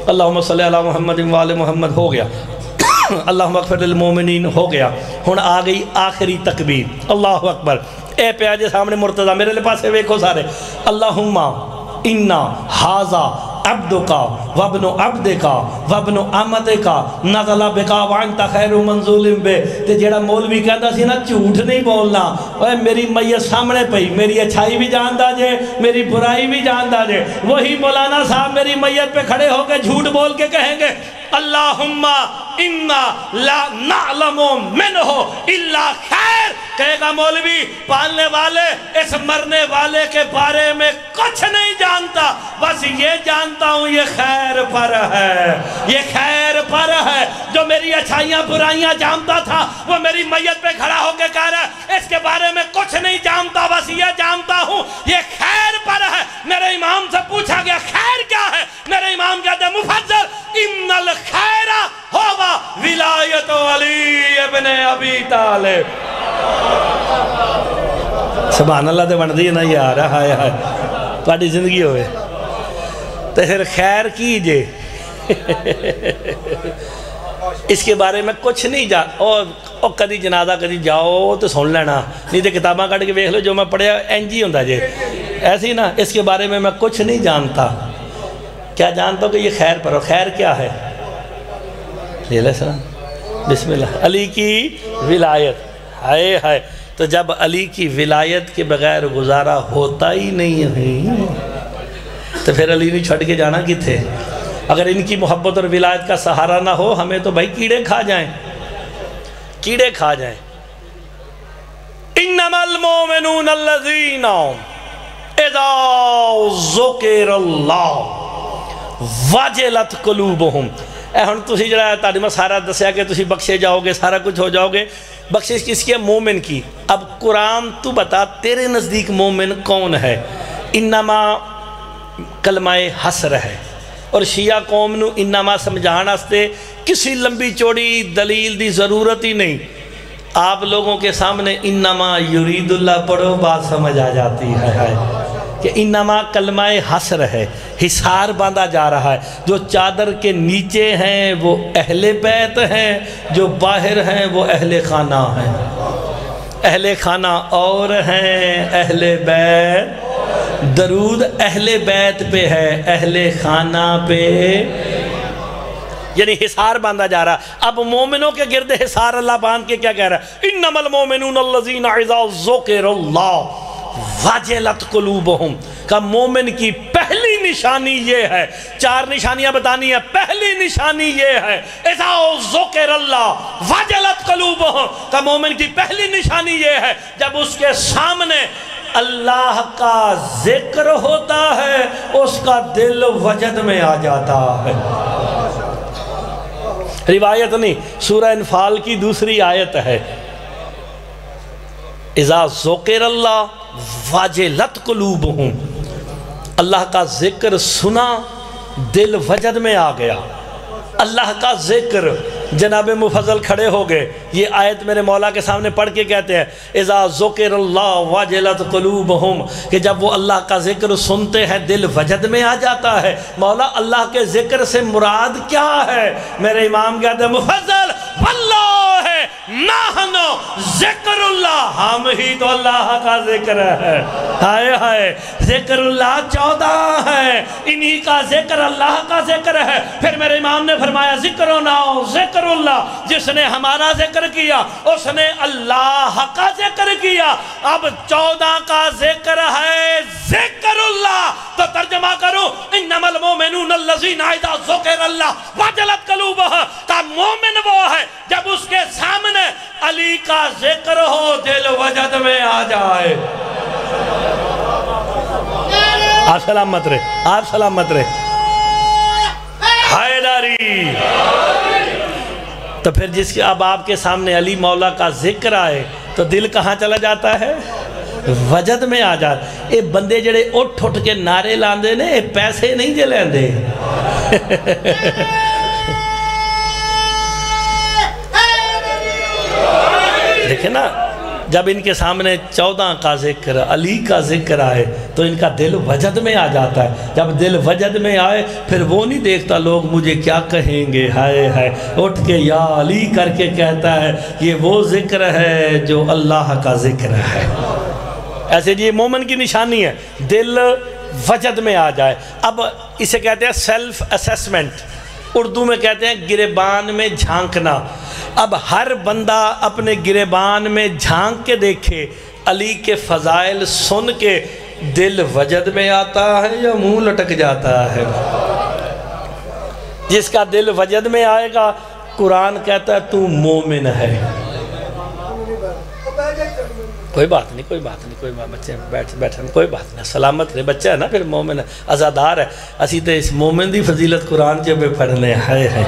Speaker 1: اللہم صلی علی محمد وآل محمد ہو گیا، اللہم اغفر للمومنین ہو گیا۔ ہن آ گئی آخری تکبیر، اللہ اکبر۔ اے پیاجے سامنے مرتضی میرے لئے پاسے ویکھو سارے، اللہم انا ھذا عبدک وابن عبدک وابن امتک نزل بک وانت خیر منزول بہ۔ تے جیڑا مولوی کہندا سی نا جھوٹ نہیں بولنا، اوے میری میت سامنے پئی، میری اچھائی بھی جاندا جے، میری برائی بھی جاندا جے، وہی مولانا صاحب میری میت پہ کھڑے ہو کے جھوٹ بول کے کہیں گے اللہم انا لا نعلم منہ الا خیر۔ کہے گا مولوی پالنے والے اس مرنے والے کے بارے میں کچھ نہیں جانتا، بس یہ جانتا ہوں یہ خیر پر ہے، یہ خیر پر ہے۔ جو میری اچھائیاں برائیاں جانتا تھا وہ میری میت پہ کھڑا ہو کے کہہ رہا ہے اس کے بارے میں کچھ نہیں جانتا، بس یہ جانتا ہوں یہ خیر پر ہے۔ میرے امام سے پوچھا گیا خیر کیا ہے؟ میرے امام کہتے ہیں مفضل ان الخیر ہوا ولایت علی ابن ابی طالب۔ سبحان اللہ تے بن دی نا یار، ہائے ہائے تہاڈی زندگی ہوئے تے پھر خیر کیجئے اس کے بارے میں کچھ نہیں جان، اور کدی جنازہ کدی جاؤ تو سن لینا، نہیں تے کتاباں کٹ کے دیکھ لو جو میں پڑھیا اینجی ہوندا جے ایسی نا، اس کے بارے میں کچھ نہیں جانتا۔ کیا جانتا ہوں کہ یہ خیر پر ہو، خیر کیا ہے؟ علیہ السلام بسم اللہ، علی کی ولایت، ہائے ہائے۔ تو جب علی کی ولایت کے بغیر گزارا ہوتا ہی نہیں ہے تو پھر علی نہیں چھڑ کے جانا کی تھے؟ اگر ان کی محبت اور ولایت کا سہارا نہ ہو ہمیں تو بھائی کیڑے کھا جائیں، کیڑے کھا جائیں۔ انما المومنون الذین اذا ذکر اللہ وجلت قلوبہم۔ اے ہن تسی جڑا تہاڈی میں سارا دسیا کہ تسی بخشے جاؤ گے، سارا کچھ ہو جاؤ گے، بخشش کس کی ہے؟ مومن کی۔ اب قرآن تو بتا تیرے نزدیک مومن کون ہے؟ انما کلمہ حسر ہے، اور شیعہ قوم نو انما سمجھانا استے کسی لمبی چوڑی دلیل دی ضرورت ہی نہیں۔ آپ لوگوں کے سامنے انما یرید اللہ پڑھو بات سمجھ آ جاتی ہے کہ انما کلمہ حسر ہے، حصار باندھا جا رہا ہے۔ جو چادر کے نیچے ہیں وہ اہل بیت ہیں، جو باہر ہیں وہ اہل خانہ ہیں۔ اہل خانہ اور ہیں، اہل بیت درود اہل بیت پہ ہے، اہل خانہ پہ یعنی حصار باندھا جا رہا۔ اب مومنوں کے گرد حصار اللہ باندھ کے کیا کہہ رہا ہے؟ انما المومنون الذین اذا ذکر اللہ وجلت قلوبہم۔ کہ مومن کی پہلی نشانی یہ ہے، چار نشانیاں بتانی ہیں، پہلی نشانی یہ ہے اذا ذکر اللہ وجلت قلوبہم۔ کہ مومن کی پہلی نشانی یہ ہے جب اس کے سامنے اللہ کا ذکر ہوتا ہے اس کا دل وجد میں آ جاتا ہے۔ روایت نہیں، سورہ انفال کی دوسری آیت ہے، اذا ذکر اللہ وجلت قلوبہم۔ اللہ کا ذکر سنا دل وجد میں آ گیا۔ اللہ کا ذکر، جناب مفضل کھڑے ہو گئے، یہ آیت میرے مولا کے سامنے پڑھ کے کہتے ہیں اذا ذکر اللہ وجلت قلوبہم، کہ جب وہ اللہ کا ذکر سنتے ہیں دل وجد میں آ جاتا ہے۔ مولا اللہ کے ذکر سے مراد کیا ہے؟ میرے امام کہتے ہیں مفضل واللہ نحن ذکر اللہ، ہم ہی تو اللہ کا ذکر ہے۔ ہائے ہائے، ذکر اللہ 14 ہے، انہی کا ذکر اللہ کا ذکر ہے۔ پھر میرے امام نے فرمایا ذکرنا ذکر اللہ، جس نے ہمارا ذکر کیا اس نے اللہ کا ذکر کیا۔ اب 14 کا ذکر ہے ذکر اللہ، تو ترجمہ کروں انما المومنون الذین اذا ذکر اللہ وجلت قلوبہم۔ کا مومن وہ ہے جب اس کے سامنے علی کا ذکر ہو دل وجد میں آ جائے۔ آپ سلامت رہے، آپ سلامت رہے۔ حیدری تو پھر جس کے اب آپ کے سامنے علی مولا کا ذکر آئے تو دل کہاں چلا جاتا ہے؟ وجد میں آ جاتا۔ اے بندے جڑے اٹھ اٹھ کے نعرے لاندے نے، اے پیسے نہیں جے لیندے۔ دیکھیں نا، جب ان کے سامنے 14 کا ذکر، علی کا ذکر آئے تو ان کا دل وجد میں آ جاتا ہے۔ جب دل وجد میں آئے پھر وہ نہیں دیکھتا لوگ مجھے کیا کہیں گے، ہائے ہائے، اٹھ کے یا علی کر کے کہتا ہے یہ وہ ذکر ہے جو اللہ کا ذکر ہے۔ ایسے یہ مومن کی نشانی ہے، دل وجد میں آ جائے۔ اب اسے کہتے ہیں سیلف اسیسمنٹ، اردو میں کہتے ہیں گریبان میں جھانکنا۔ اب ہر بندہ اپنے گریبان میں جھانک کے دیکھے، علی کے فضائل سن کے دل وجد میں آتا ہے یا منہ لٹک جاتا ہے؟ جس کا دل وجد میں آئے گا قرآن کہتا ہے تو مومن ہے۔ کوئی بات نہیں، کوئی بات نہیں، کوئی بات، بچے بیٹھے کوئی بات نہیں، سلامت رہے، بچہ ہے نا، پھر مومن ہے، عزادار ہے۔ اسی تو اس مومن دی فضیلت قرآن کے پہ پڑھنے ہے۔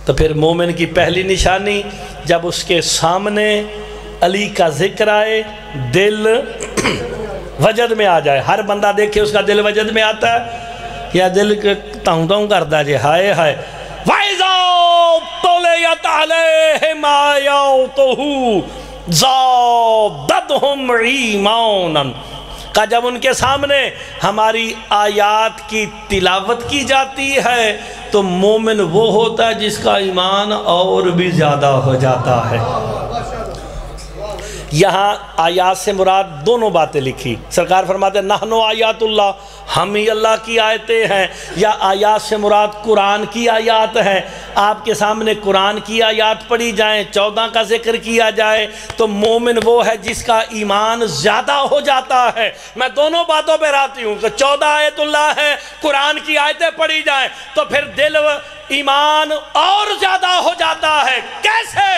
Speaker 1: تو پھر مومن کی پہلی نشانی جب اس کے سامنے علی کا ذکر آئے دل وجد میں آ جائے۔ ہر بندہ دیکھے اس کا دل وجد میں آتا ہے یا دل تاؤں تاؤں کرتا جے، ہائے ہائے۔ وَإِذَا تُلِيَتْ عَلَيْهِمْ آيَاتُهُ زَادَتْهُمْ إِيمَانًا، کہ جب ان کے سامنے ہماری آیات کی تلاوت کی جاتی ہے تو مومن وہ ہوتا ہے جس کا ایمان اور بھی زیادہ ہو جاتا ہے۔ یہاں آیات سے مراد دونوں باتیں لکھی، سرکار فرماتے ہیں نحنو آیات اللہ، ہم ہی اللہ کی آیتیں ہیں، یا آیات سے مراد قرآن کی آیات ہیں۔ آپ کے سامنے قرآن کی آیات پڑھی جائیں، 14 کا ذکر کیا جائے تو مومن وہ ہے جس کا ایمان زیادہ ہو جاتا ہے۔ میں دونوں باتوں پہ راضی ہوں کہ 14 آیت اللہ ہے، قرآن کی آیتیں پڑھی جائیں تو پھر دل ایمان اور زیادہ ہو جاتا ہے۔ کیسے؟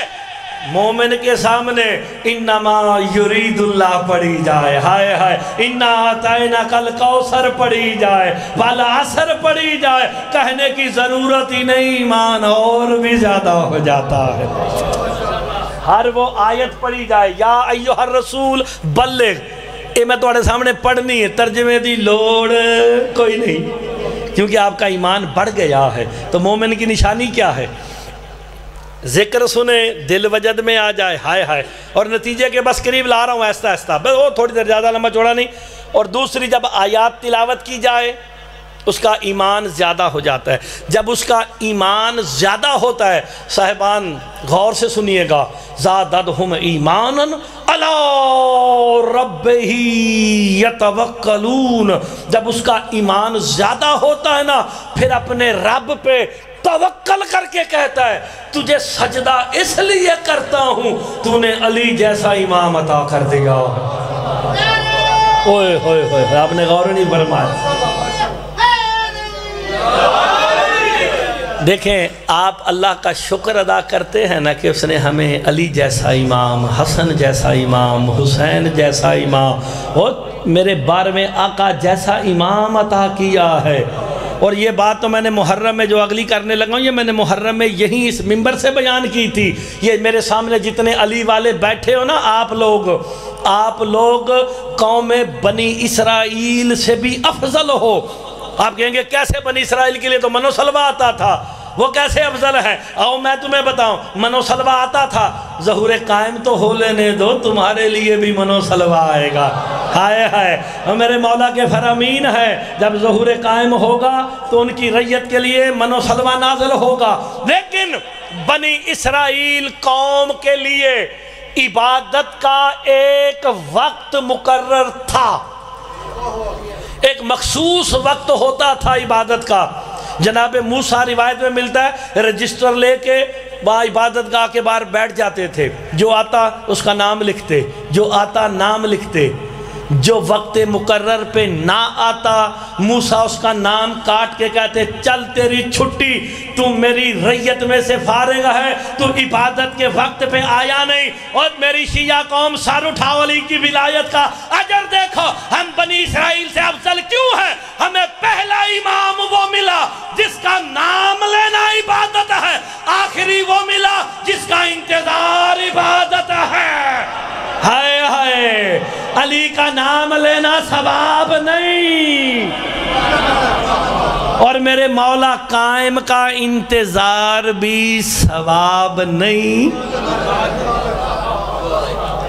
Speaker 1: مومن کے سامنے انما یرید اللہ پڑھی جائے، ہائے ہائے، انا اعطیناک الکوثر پڑھی جائے، والعصر پڑھی جائے، کہنے کی ضرورت ہی نہیں، ایمان اور بھی زیادہ ہو جاتا ہے۔ ہر وہ آیت پڑھی جائے، یا ایھا الرسول بلغ، یہ میں تمہارے سامنے پڑھنی ہے، ترجمے دی لوڑ کوئی نہیں، کیونکہ آپ کا ایمان بڑھ گیا ہے۔ تو مومن کی نشانی کیا ہے؟ ذکر سنے دل وجد میں آ جائے، ہائے ہائے، اور نتیجے کے بس قریب لا رہا ہوں آہستہ آہستہ، بس وہ تھوڑی دیر زیادہ لمبا چوڑا نہیں۔ اور دوسری جب آیات تلاوت کی جائے اس کا ایمان زیادہ ہو جاتا ہے۔ جب اس کا ایمان زیادہ ہوتا ہے، صاحبان غور سے سنیے گا، زادتہم ایمانا علی ربہ یتوکلون، جب اس کا ایمان زیادہ ہوتا ہے نا پھر اپنے رب پہ توکل کر کے کہتا ہے تجھے سجدہ اس لیے کرتا ہوں تو نے علی جیسا امام عطا کر دیا۔ اوئے ہوئے ہوئے، آپ نے غور نہیں فرمایا۔ دیکھیں آپ اللہ کا شکر ادا کرتے ہیں نا کہ اس نے ہمیں علی جیسا امام، حسن جیسا امام، حسین جیسا امام اور میرے 12ویں آقا جیسا امام عطا کیا ہے۔ اور یہ بات تو میں نے محرم میں جو اگلی کرنے لگا ہوں، یہ میں نے محرم میں یہی اس منبر سے بیان کی تھی۔ یہ میرے سامنے جتنے علی والے بیٹھے ہو نا، آپ لوگ قوم بنی اسرائیل سے بھی افضل ہو۔ آپ کہیں گے کیسے؟ بنی اسرائیل کے لیے تو من و سلوہ آتا تھا، وہ کیسے افضل ہے؟ آؤ میں تمہیں بتاؤں، من و سلوہ آتا تھا، ظہور قائم تو ہو لینے دو، تمہارے لیے بھی من و سلوہ آئے گا۔ ہائے ہائے، اور میرے مولا کے فرامین ہے جب ظہور قائم ہوگا تو ان کی ریت کے لیے من و سلوہ نازل ہوگا۔ لیکن بنی اسرائیل قوم کے لیے عبادت کا ایک وقت مقرر تھا، ایک مخصوص وقت ہوتا تھا عبادت کا۔ جناب موسیٰ روایت میں ملتا ہے رجسٹر لے کے وہاں عبادت گاہ کے باہر بیٹھ جاتے تھے، جو آتا اس کا نام لکھتے، جو آتا نام لکھتے، جو وقت مقرر پہ نہ آتا موسیٰ اس کا نام کاٹ کے کہتے چل تیری چھٹی، تو میری ریت میں سے فارغ ہے، تو عبادت کے وقت پہ آیا نہیں۔ اور میری شیعہ قوم سر اٹھاؤ، علی کی ولایت کا اجر دیکھو، ہم بنی اسرائیل سے افضل کیوں ہیں؟ ہمیں پہلا امام وہ ملا جس کا نام لینا عبادت ہے، آخری وہ ملا جس کا انتظار عبادت ہے۔ ہائے ہائے، علی کا نام لینا ثواب نہیں، اور میرے مولا قائم کا انتظار بھی ثواب نہیں۔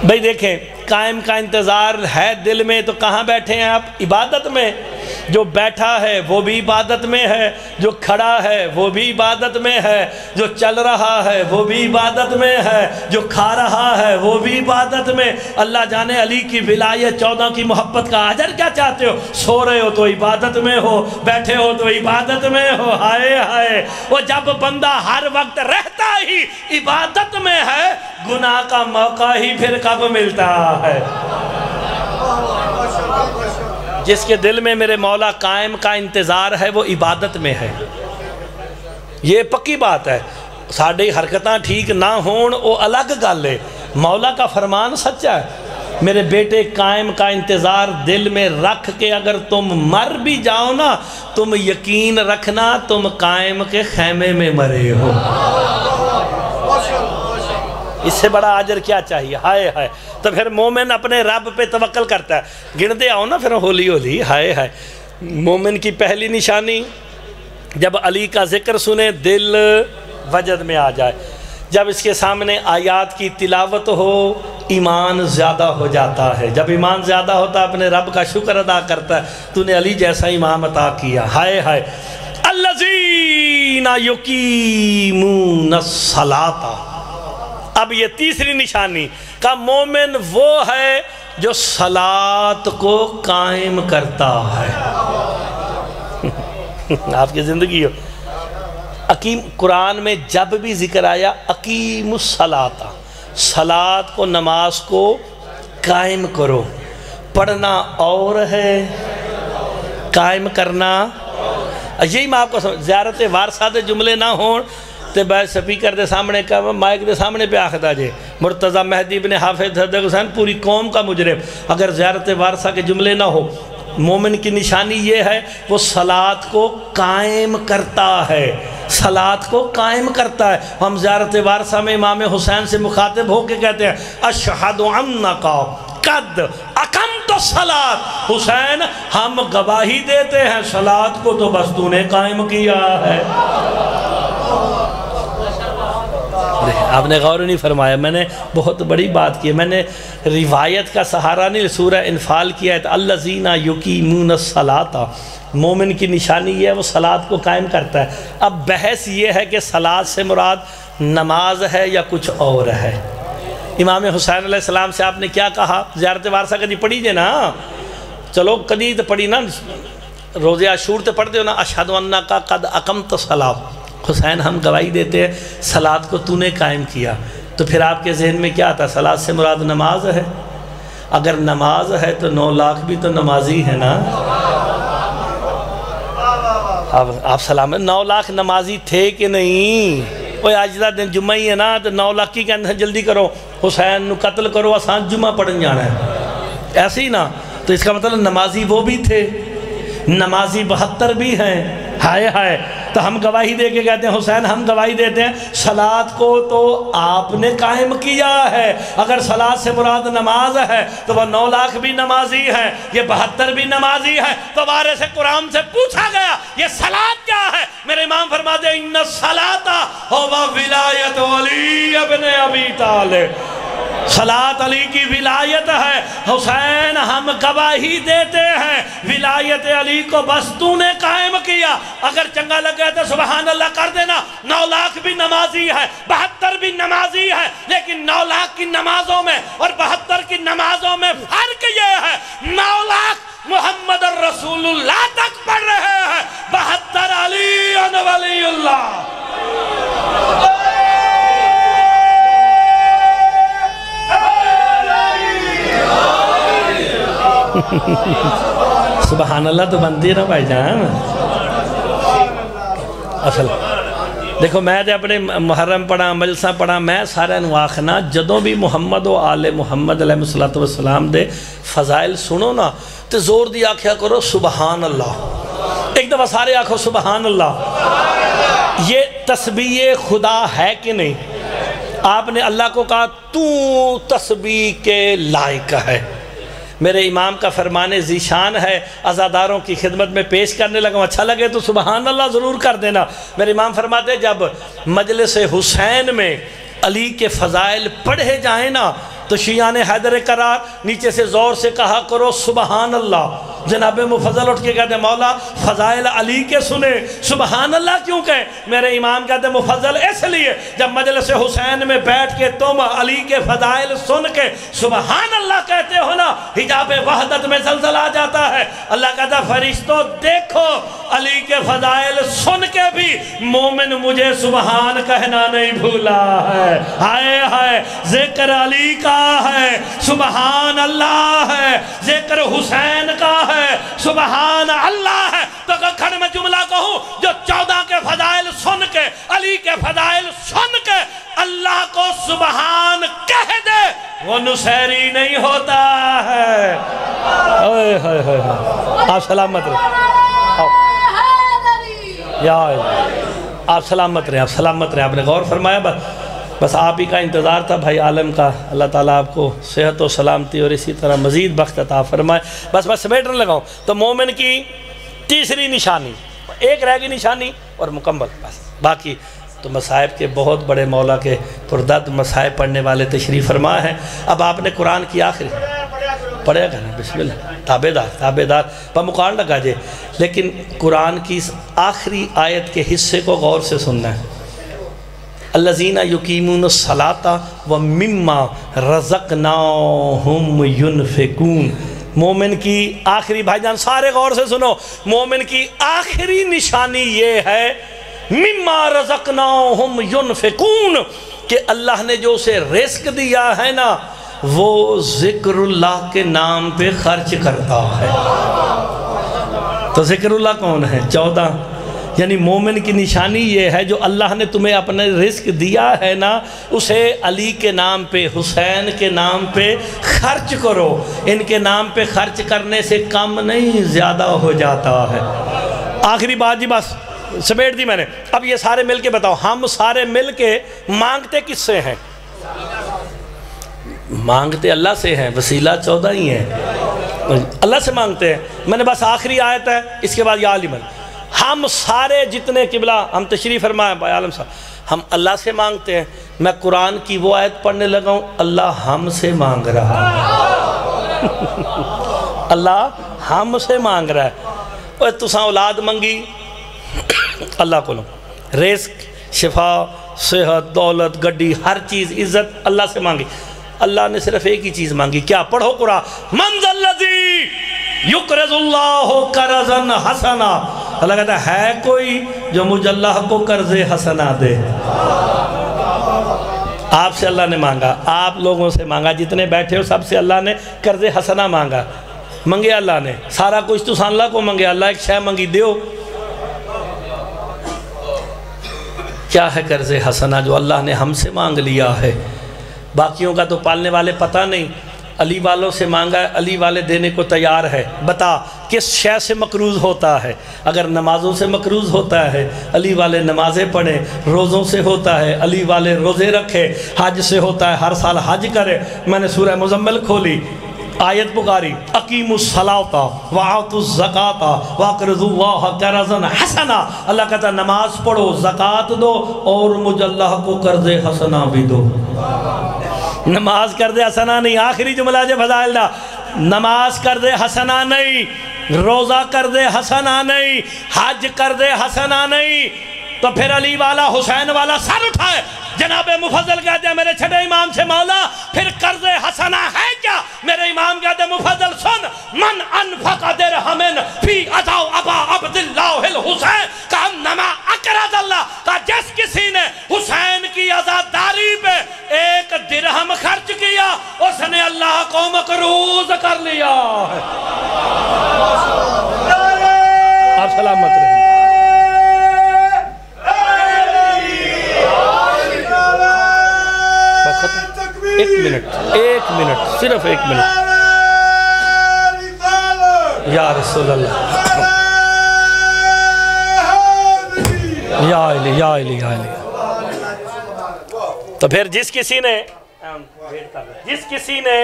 Speaker 1: بھئی دیکھیں، قائم کا انتظار ہے دل میں تو کہاں بیٹھے ہیں آپ؟ عبادت میں۔ جو بیٹھا ہے وہ بھی عبادت میں ہے، جو کھڑا ہے وہ بھی عبادت میں ہے، جو چل رہا ہے وہ بھی عبادت میں ہے، جو کھا رہا ہے وہ بھی عبادت میں۔ اللہ جانے علی کی ولایت 14 کی محبت کا اجر کیا چاہتے ہو؟ سو رہے ہو تو عبادت میں ہو، بیٹھے ہو تو عبادت میں ہو۔ ہائے ہائے، وہ جب بندہ ہر وقت رہتا ہی عبادت میں ہے، گناہ کا موقع ہی پھر کب ملتا ہے؟ جس کے دل میں میرے مولا قائم کا انتظار ہے وہ عبادت میں ہے، یہ پکی بات ہے۔ ساڑھے حرکتاں ٹھیک نہ ہون وہ الگ گل ہے، مولا کا فرمان سچا ہے۔ میرے بیٹے قائم کا انتظار دل میں رکھ کے اگر تم مر بھی جاؤ نا، تم یقین رکھنا تم قائم کے خیمے میں مرے ہو۔ اس سے بڑا اجر کیا چاہیے؟ ہائے ہائے۔ تو پھر مومن اپنے رب پہ توکل کرتا ہے۔ گن دے آؤ نا پھر ہولی ہولی۔ ہائے ہائے، مومن کی پہلی نشانی جب علی کا ذکر سنے دل وجد میں آ جائے، جب اس کے سامنے آیات کی تلاوت ہو ایمان زیادہ ہو جاتا ہے، جب ایمان زیادہ ہوتا ہے اپنے رب کا شکر ادا کرتا ہے، تو نے علی جیسا امام عطا کیا۔ ہائے ہائے، الذین یقیمون الصلاۃ۔ اب یہ تیسری نشانی کا مومن وہ ہے جو صلاۃ کو قائم کرتا ہے۔ آپ کی زندگی ہو اقیم، قرآن میں جب بھی ذکر آیا اقیم الصلاۃ، صلاۃ کو، نماز کو قائم کرو۔ پڑھنا اور ہے، قائم کرنا یہی میں آپ کو زیارت وارثہ دے جملے نہ ہون تے بے سپیکر دے سامنے کا مائک دے سامنے پہ آخدا جے مرتضی مہدی بن حافظ صدق حسین پوری قوم کا مجرم، اگر زیارت وارثہ کے جملے نہ ہو۔ مومن کی نشانی یہ ہے وہ صلاۃ کو قائم کرتا ہے، صلاۃ کو قائم کرتا ہے۔ ہم زیارت وارثہ میں امام حسین سے مخاطب ہو کے کہتے ہیں اشہد انک قد اقمت الصلاۃ، حسین ہم گواہی دیتے ہیں صلاۃ کو تو بس تو نے قائم کیا ہے۔ آپ نے غور نہیں فرمایا، میں نے بہت بڑی بات کی ہے، میں نے روایت کا سہارا نہیں، سورہ انفال کیا ہے تو الذین یقیمون الصلاۃ، مومن کی نشانی یہ ہے وہ صلاۃ کو قائم کرتا ہے۔ اب بحث یہ ہے کہ صلاۃ سے مراد نماز ہے یا کچھ اور ہے۔ امام حسین علیہ السلام سے آپ نے کیا کہا؟ زیارت وارثہ کدی پڑھی جے نا، چلو کدی تو پڑھی نا، روزہ عاشور تے پڑھ دے نا، اشہد انک قد اقمت الصلاۃ، حسین ہم گواہی دیتے ہیں صلاۃ کو تو نے قائم کیا۔ تو پھر آپ کے ذہن میں کیا آتا؟ صلاۃ سے مراد نماز ہے۔ اگر نماز ہے تو 9 لاکھ بھی تو نمازی ہے نا۔ آپ سلام 9 لاکھ نمازی تھے کہ نہیں؟ وہ آج دا دن جمعہ ہی ہے نا، تو 9 لاکھ کی کہتے ہیں جلدی کرو حسین نو قتل کرو، آسان جمعہ پڑھن جانا ہے، ایسے ہی نا۔ تو اس کا مطلب نمازی وہ بھی تھے، نمازی 72 بھی ہیں۔ ہائے ہائے، تو ہم گواہی دے کے کہتے ہیں حسین ہم گواہی دیتے ہیں صلاۃ کو تو آپ نے قائم کیا ہے۔ اگر صلاۃ سے مراد نماز ہے تو وہ 9 لاکھ بھی نمازی ہیں، یہ 72 بھی نمازی ہیں۔ تو وارث قرآن سے پوچھا گیا یہ صلاۃ کیا ہے؟ میرے امام فرماتے ہیں ان الصلاۃ هو ولایت علی ابن ابی طالب، صلاۃ علی کی ولایت ہے۔ حسین ہم گواہی دیتے ہیں ولایت علی کو بس تو نے قائم کیا۔ اگر چنگا لگا تو سبحان اللہ کر دینا۔ 9 لاکھ بھی نمازی ہے، 72 بھی نمازی ہے، لیکن 9 لاکھ کی نمازوں میں اور 72 کی نمازوں میں فرق یہ ہے 9 لاکھ محمد الرسول اللہ تک پڑھ رہے ہیں، 72 علی ولی اللہ۔ سبحان اللہ تو بنتی ہے نا بھائی جان۔ اصل دیکھو میں دے اپنے محرم پڑھا، مجلسہ پڑھا، میں سارے نو آخنا جدوں بھی محمد و آل محمد علیہ السلام دے فضائل سنو نا تو زور دی آکھیا کرو سبحان اللہ، ایک دفعہ سارے آکھو سبحان اللہ۔ یہ تسبیح خدا ہے کہ نہیں؟ آپ نے اللہ کو کہا تو تسبیح کے لائق ہے۔ میرے امام کا فرمان ذیشان ہے، عزاداروں کی خدمت میں پیش کرنے لگا، اچھا لگے تو سبحان اللہ ضرور کر دینا۔ میرے امام فرماتے جب مجلس حسین میں علی کے فضائل پڑھے جائیں نا تو شیعہ نے حیدر قرار نیچے سے زور سے کہا کرو سبحان اللہ. جناب مفضل اٹھ کے کہتے ہیں مولا فضائل علی کے سنے سبحان اللہ کیوں کہیں؟ میرے امام کہتے ہیں مفضل اس لیے جب مجلس حسین میں بیٹھ کے تم علی کے فضائل سن کے سبحان اللہ کہتے ہو نا حجاب وحدت میں زلزلہ آ جاتا ہے. اللہ کہتا ہے فرشتوں دیکھو علی کے فضائل سن کے بھی مومن مجھے سبحان کہنا نہیں بھولا ہے. ہائے ہائے ذکر علی کا ہے سبحان اللہ ہے, ذکر حسین کا ہے سبحان اللہ ہے. تو اگر کھڑ میں جملہ کہوں جو 14 کے فضائل سن کے علی کے فضائل سن کے اللہ کو سبحان کہہ دے وہ نصیری نہیں ہوتا ہے. آپ سلامت رہے, آپ سلامت رہے, آپ سلامت رہے. آپ نے غور فرمایا بس آپ ہی کا انتظار تھا بھائی عالم کا. اللہ تعالیٰ آپ کو صحت و سلامتی اور اسی طرح مزید بخت عطا فرمائے. بس سمیٹنے لگاؤں تو مومن کی تیسری نشانی, ایک رہ گئی نشانی اور مکمل, بس باقی تو مصائب کے بہت بڑے مولا کے پردرد مصائب پڑھنے والے تشریف فرما ہیں. اب آپ نے قرآن کی آخری پڑھے گا نا, بسم اللہ, تابدار بمقار لگا جے. لیکن قرآن کی اس آخری آیت کے حصے کو غور سے سننا ہے. الذین یقیمون الصلاۃ ومما رزقناہم ینفقون. مومن کی آخری, بھائی جان سارے غور سے سنو, مومن کی آخری نشانی یہ ہے مما رزقناہم ینفقون کہ اللہ نے جو اسے رزق دیا ہے نا وہ ذکر اللہ کے نام پہ خرچ کرتا ہے. تو ذکر اللہ کون ہے؟ 14. یعنی مومن کی نشانی یہ ہے جو اللہ نے تمہیں اپنے رزق دیا ہے نا اسے علی کے نام پہ حسین کے نام پہ خرچ کرو. ان کے نام پہ خرچ کرنے سے کم نہیں زیادہ ہو جاتا ہے. آخری بات جی بس سمیٹ دی میں نے. اب یہ سارے مل کے بتاؤ, ہم سارے مل کے مانگتے کس سے ہیں؟ مانگتے اللہ سے ہیں. وسیلہ 14 ہی ہے, اللہ سے مانگتے ہیں. میں نے بس آخری آیت ہے, اس کے بعد یا علی من. ہم سارے جتنے قبلہ ہم تشریف فرمائیں بھائی عالم صاحب, ہم اللہ سے مانگتے ہیں. میں قرآن کی وہ آیت پڑھنے لگا ہوں, اللہ ہم سے مانگ رہا ہے. اللہ ہم سے مانگ رہا ہے. تساں اولاد منگی اللہ کو لو, رزق شفا صحت دولت گڈی ہر چیز عزت اللہ سے مانگی. اللہ نے صرف ایک ہی چیز مانگی, کیا؟ پڑھو قرآن, من ذا الذی یقرض اللہ قرضا حسنا. اللہ کہتا ہے کوئی جو مجھ اللہ کو قرض حسنا دے. آپ سے اللہ نے مانگا, آپ لوگوں سے مانگا, جتنے بیٹھے ہو سب سے اللہ نے قرض حسنا مانگا. منگے اللہ نے سارا کچھ, تو اللہ کو منگے. اللہ ایک شے منگی دیو. کیا ہے قرض حسنا جو اللہ نے ہم سے مانگ لیا ہے؟ باقیوں کا تو پالنے والے پتہ نہیں. علی والوں سے مانگا ہے, علی والے دینے کو تیار ہے. بتا کس شے سے مقروض ہوتا ہے؟ اگر نمازوں سے مقروض ہوتا ہے علی والے نمازیں پڑھیں, روزوں سے ہوتا ہے علی والے روزے رکھے, حج سے ہوتا ہے ہر سال حج کرے. میں نے سورہ مزمل کھولی, آیت پکاری اقیموا الصلاۃ وآتوا الزکاۃ واقرضوا اللہ قرضا حسنا. اللہ کہتا ہے نماز پڑھو, زکوٰۃ دو اور مجھ اللہ کو قرض حسنا بھی دو. نماز قرض حسنا نہیں, آخری جملہ جو فضائل دا, نماز قرض حسنا نہیں, روزہ قرض حسنا نہیں, حج قرض حسنا نہیں. تو پھر علی والا حسین والا سر اٹھائے. جناب مفضل کہتے ہیں میرے چھٹے امام سے مولا پھر قرض حسنا ہے کیا؟ میرے امام کہتے ہیں مفضل سن, من انفق درہمن فی عزاء ابا عبداللہ الحسین کانما اقرض اللہ. کہ جس کسی نے حسین کی عزاداری پہ 1 درہم خرچ کیا اس نے اللہ کو مقروض کر لیا ہے. آپ سلامت رہیں. ایک منٹ صرف 1 منٹ. یا رسول اللہ, یا علی یا علی یا علی. تو پھر جس کسی نے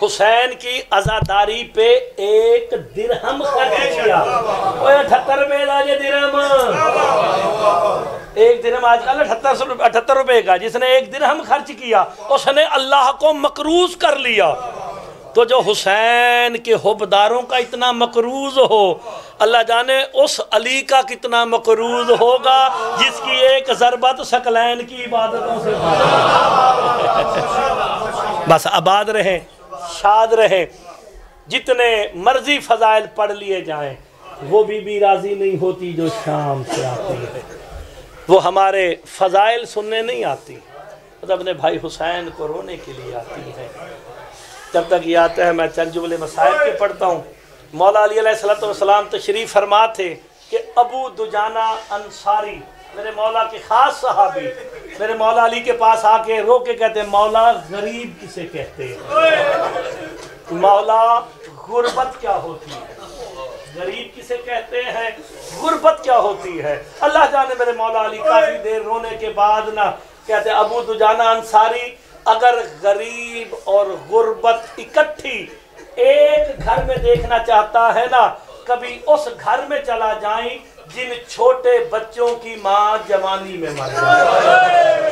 Speaker 1: حسین کی عزاداری پہ 1 درہم خرچ کیا, 78 میں لاجے درہم, ایک درہم آج کل 78 روپے کا، جس نے ایک درہم خرچ کیا اس نے اللہ کو مقروض کر لیا۔ تو جو حسین کے حبداروں کا اتنا مقروض ہو، اللہ جانے اس علی کا کتنا مقروض ہوگا جس کی ایک ضربت ثقلین کی عبادتوں سے بس آباد رہیں، شاد رہیں۔ جتنے مرضی فضائل پڑھ لیے جائیں وہ بھی راضی نہیں ہوتی جو شام سے آتی ہے، وہ ہمارے فضائل سننے نہیں آتی، وہ اپنے بھائی حسین کو رونے کے لیے آتی ہے۔ جب تک یہ آتا ہے میں چند جملے مسائل کے پڑھتا ہوں۔ مولا علی علیہ السلام تشریف فرما تھے کہ ابو دجانہ انصاری میرے مولا کے خاص صحابی میرے مولا علی کے پاس آ کے رو کے کہتے ہیں مولا غریب کسے کہتے ہیں؟ مولا غربت کیا ہوتی ہے؟ غریب کسے کہتے ہیں؟ غربت کیا ہوتی ہے؟ اللہ جانے میرے مولا علی کافی دیر رونے کے بعد نہ کہتے ہیں ابو دجانہ انصاری اگر غریب اور غربت اکٹھی ایک گھر میں دیکھنا چاہتا ہے نا، کبھی اس گھر میں چلا جائیں جن چھوٹے بچوں کی ماں جوانی میں مر جائے،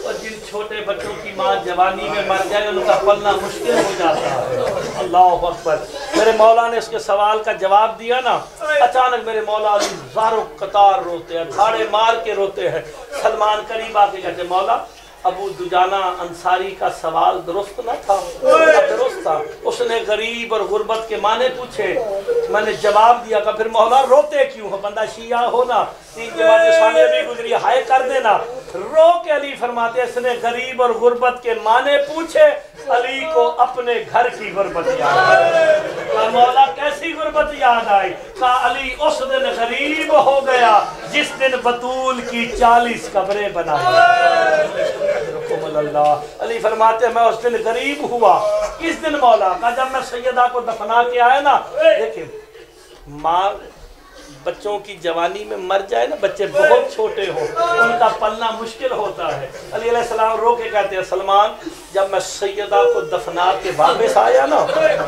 Speaker 1: اور جن چھوٹے بچوں کی ماں جوانی میں مر جائے ان کا پلنا مشکل ہو جاتا ہے۔ اللہ اکبر۔ میرے مولا نے اس کے سوال کا جواب دیا نا، اچانک میرے مولا علی زارو قطار روتے ہیں، دھاڑے مار کے روتے ہیں۔ سلمان قریب آ کے کہتے مولا ابو دجانہ انصاری کا سوال درست نہ تھا؟ درست تھا۔ اس نے غریب اور غربت کے معنی پوچھے، میں نے جواب دیا کہ پھر مولا روتے کیوں ہو؟ بندہ شیعہ ہو نا، تین جماعتیں سامنے بھی گزری، ہائے کر دینا۔ رو کے علی فرماتے اس نے غریب اور غربت کے معنی پوچھے، علی کو اپنے گھر کی غربت یاد آئی۔ کہا مولا کیسی غربت یاد آئی؟ کہا علی اس دن غریب ہو گیا جس دن بطول کی 40 قبریں بنائی۔ اللہ علی فرماتے ہیں میں اس دن غریب ہوا۔ کس دن مولا؟ کہا جب میں سیدہ کو دفنا کے آیا نا، دیکھیں ماں بچوں کی جوانی میں مر جائے نا، بچے بہت چھوٹے ہوں ان کا پلنا مشکل ہوتا ہے۔ علی علیہ السلام رو کے کہتے ہیں سلمان جب میں سیدہ کو دفنا کے واپس آیا نا،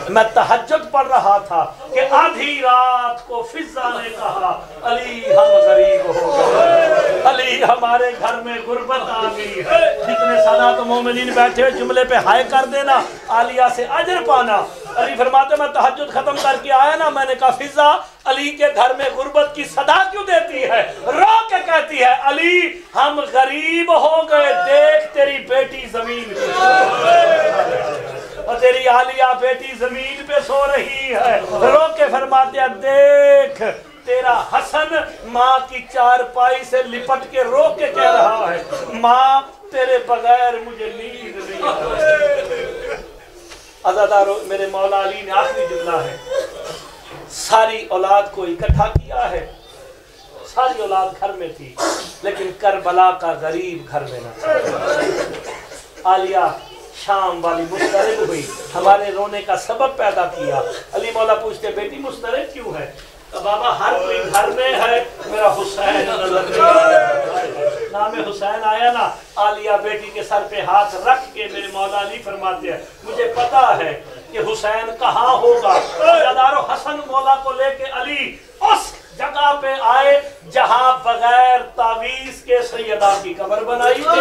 Speaker 1: میں تہجد پڑھ رہا تھا کہ آدھی رات کو فضا نے کہا علی ہم غریب ہو گئے، علی ہمارے گھر میں غربت آ گئی ہے۔ جتنے سادات مومنین بیٹھے ہوئے جملے پہ ہائے کر دینا، عالیہ سے اجر پانا۔ علی فرماتے میں تہجد ختم کر کے آیا نا، میں نے کہا فضا علی کے گھر میں غربت کی صدا کیوں دیتی ہے؟ رو کے کہتی ہے علی ہم غریب ہو گئے، دیکھ تیری بیٹی زمین پہ اور تیری عالیہ بیٹی زمین پہ سو رہی ہے۔ رو کے فرماتے ہیں دیکھ تیرا حسن ماں کی چارپائی سے لپٹ کے رو کے کہہ رہا ہے ماں تیرے بغیر مجھے نیند نہیں آتی۔ عزادارو میرے مولا علی نے آخری جملہ ہے، ساری اولاد کو اکٹھا کیا ہے، ساری اولاد گھر میں تھی لیکن کربلا کا غریب گھر میں نہ تھا۔ عالیہ شام والی مضطرب ہوئی، ہمارے رونے کا سبب پیدا کیا۔ علی مولا پوچھتے بیٹی مضطرب کیوں ہے؟ بابا ہر کوئی گھر میں ہے، میرا حسین نظر نہیں آیا۔ نام حسین آیا نا، عالیہ بیٹی کے سر پہ ہاتھ رکھ کے میرے مولا علی فرماتے ہیں مجھے پتا ہے کہ حسین کہاں ہوگا۔ عزادارو حسن مولا کو لے کے علی اس جگہ پہ آئے جہاں بغیر تعویذ کے سیدہ کی قبر بنائی تھی۔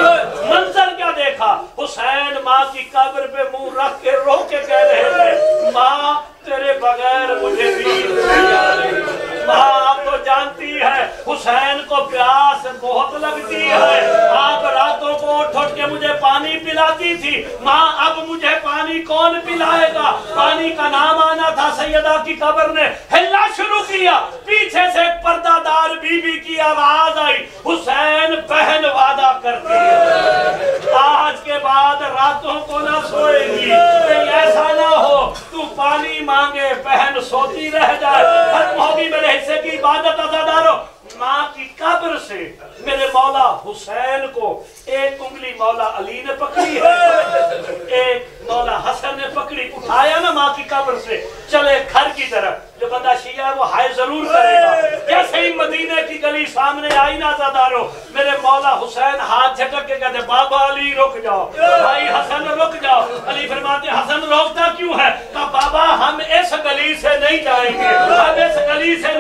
Speaker 1: منظر کیا دیکھا؟ حسین ماں کی قبر پہ منہ رکھ کے رو کے کہہ رہے تھے ماں تیرے بغیر مجھے نیند نہیں آ رہی۔ ماں آپ تو جانتی ہے حسین کو پیاس بہت لگتی ہے، آپ راتوں کو اٹھ کے مجھے پانی پلاتی تھی، ماں اب مجھے پانی کون پلائے گا؟ پانی کا نام آنا تھا۔ سیدہ کی قبر نے ہلنا شروع کیا، پیچھے سے ایک پردہ دار بی بی کی آواز آئی حسین بہن وعدہ کرتی ہے آج کے بعد راتوں کو نہ سوئے گی، کہیں ایسا نہ ہو تو پانی مانگے بہن سوتی رہ جائے۔ ختم ہوگی میرے حصے کی عبادت۔ عزادارو ماں کی قبر سے میرے مولا حسین کو ایک انگلی مولا علی نے پکڑی ہے، ایک مولا حسن نے پکڑی، اٹھایا نا ماں کی قبر سے، چلے گھر کی طرف۔ جو بندہ شیعہ ہے وہ ہائے ضرور کرے گا۔ جیسے ہی مدینے کی گلی سامنے آئی نا عزادارو میرے مولا حسین ہاتھ جھٹک کے کہتے بابا علی رک جاؤ، بھائی حسن رک جاؤ۔ علی فرماتے حسن روکتا کیوں ہے؟ کہا بابا ہم اس گلی سے نہیں جائیں گے، ہم اس گلی سے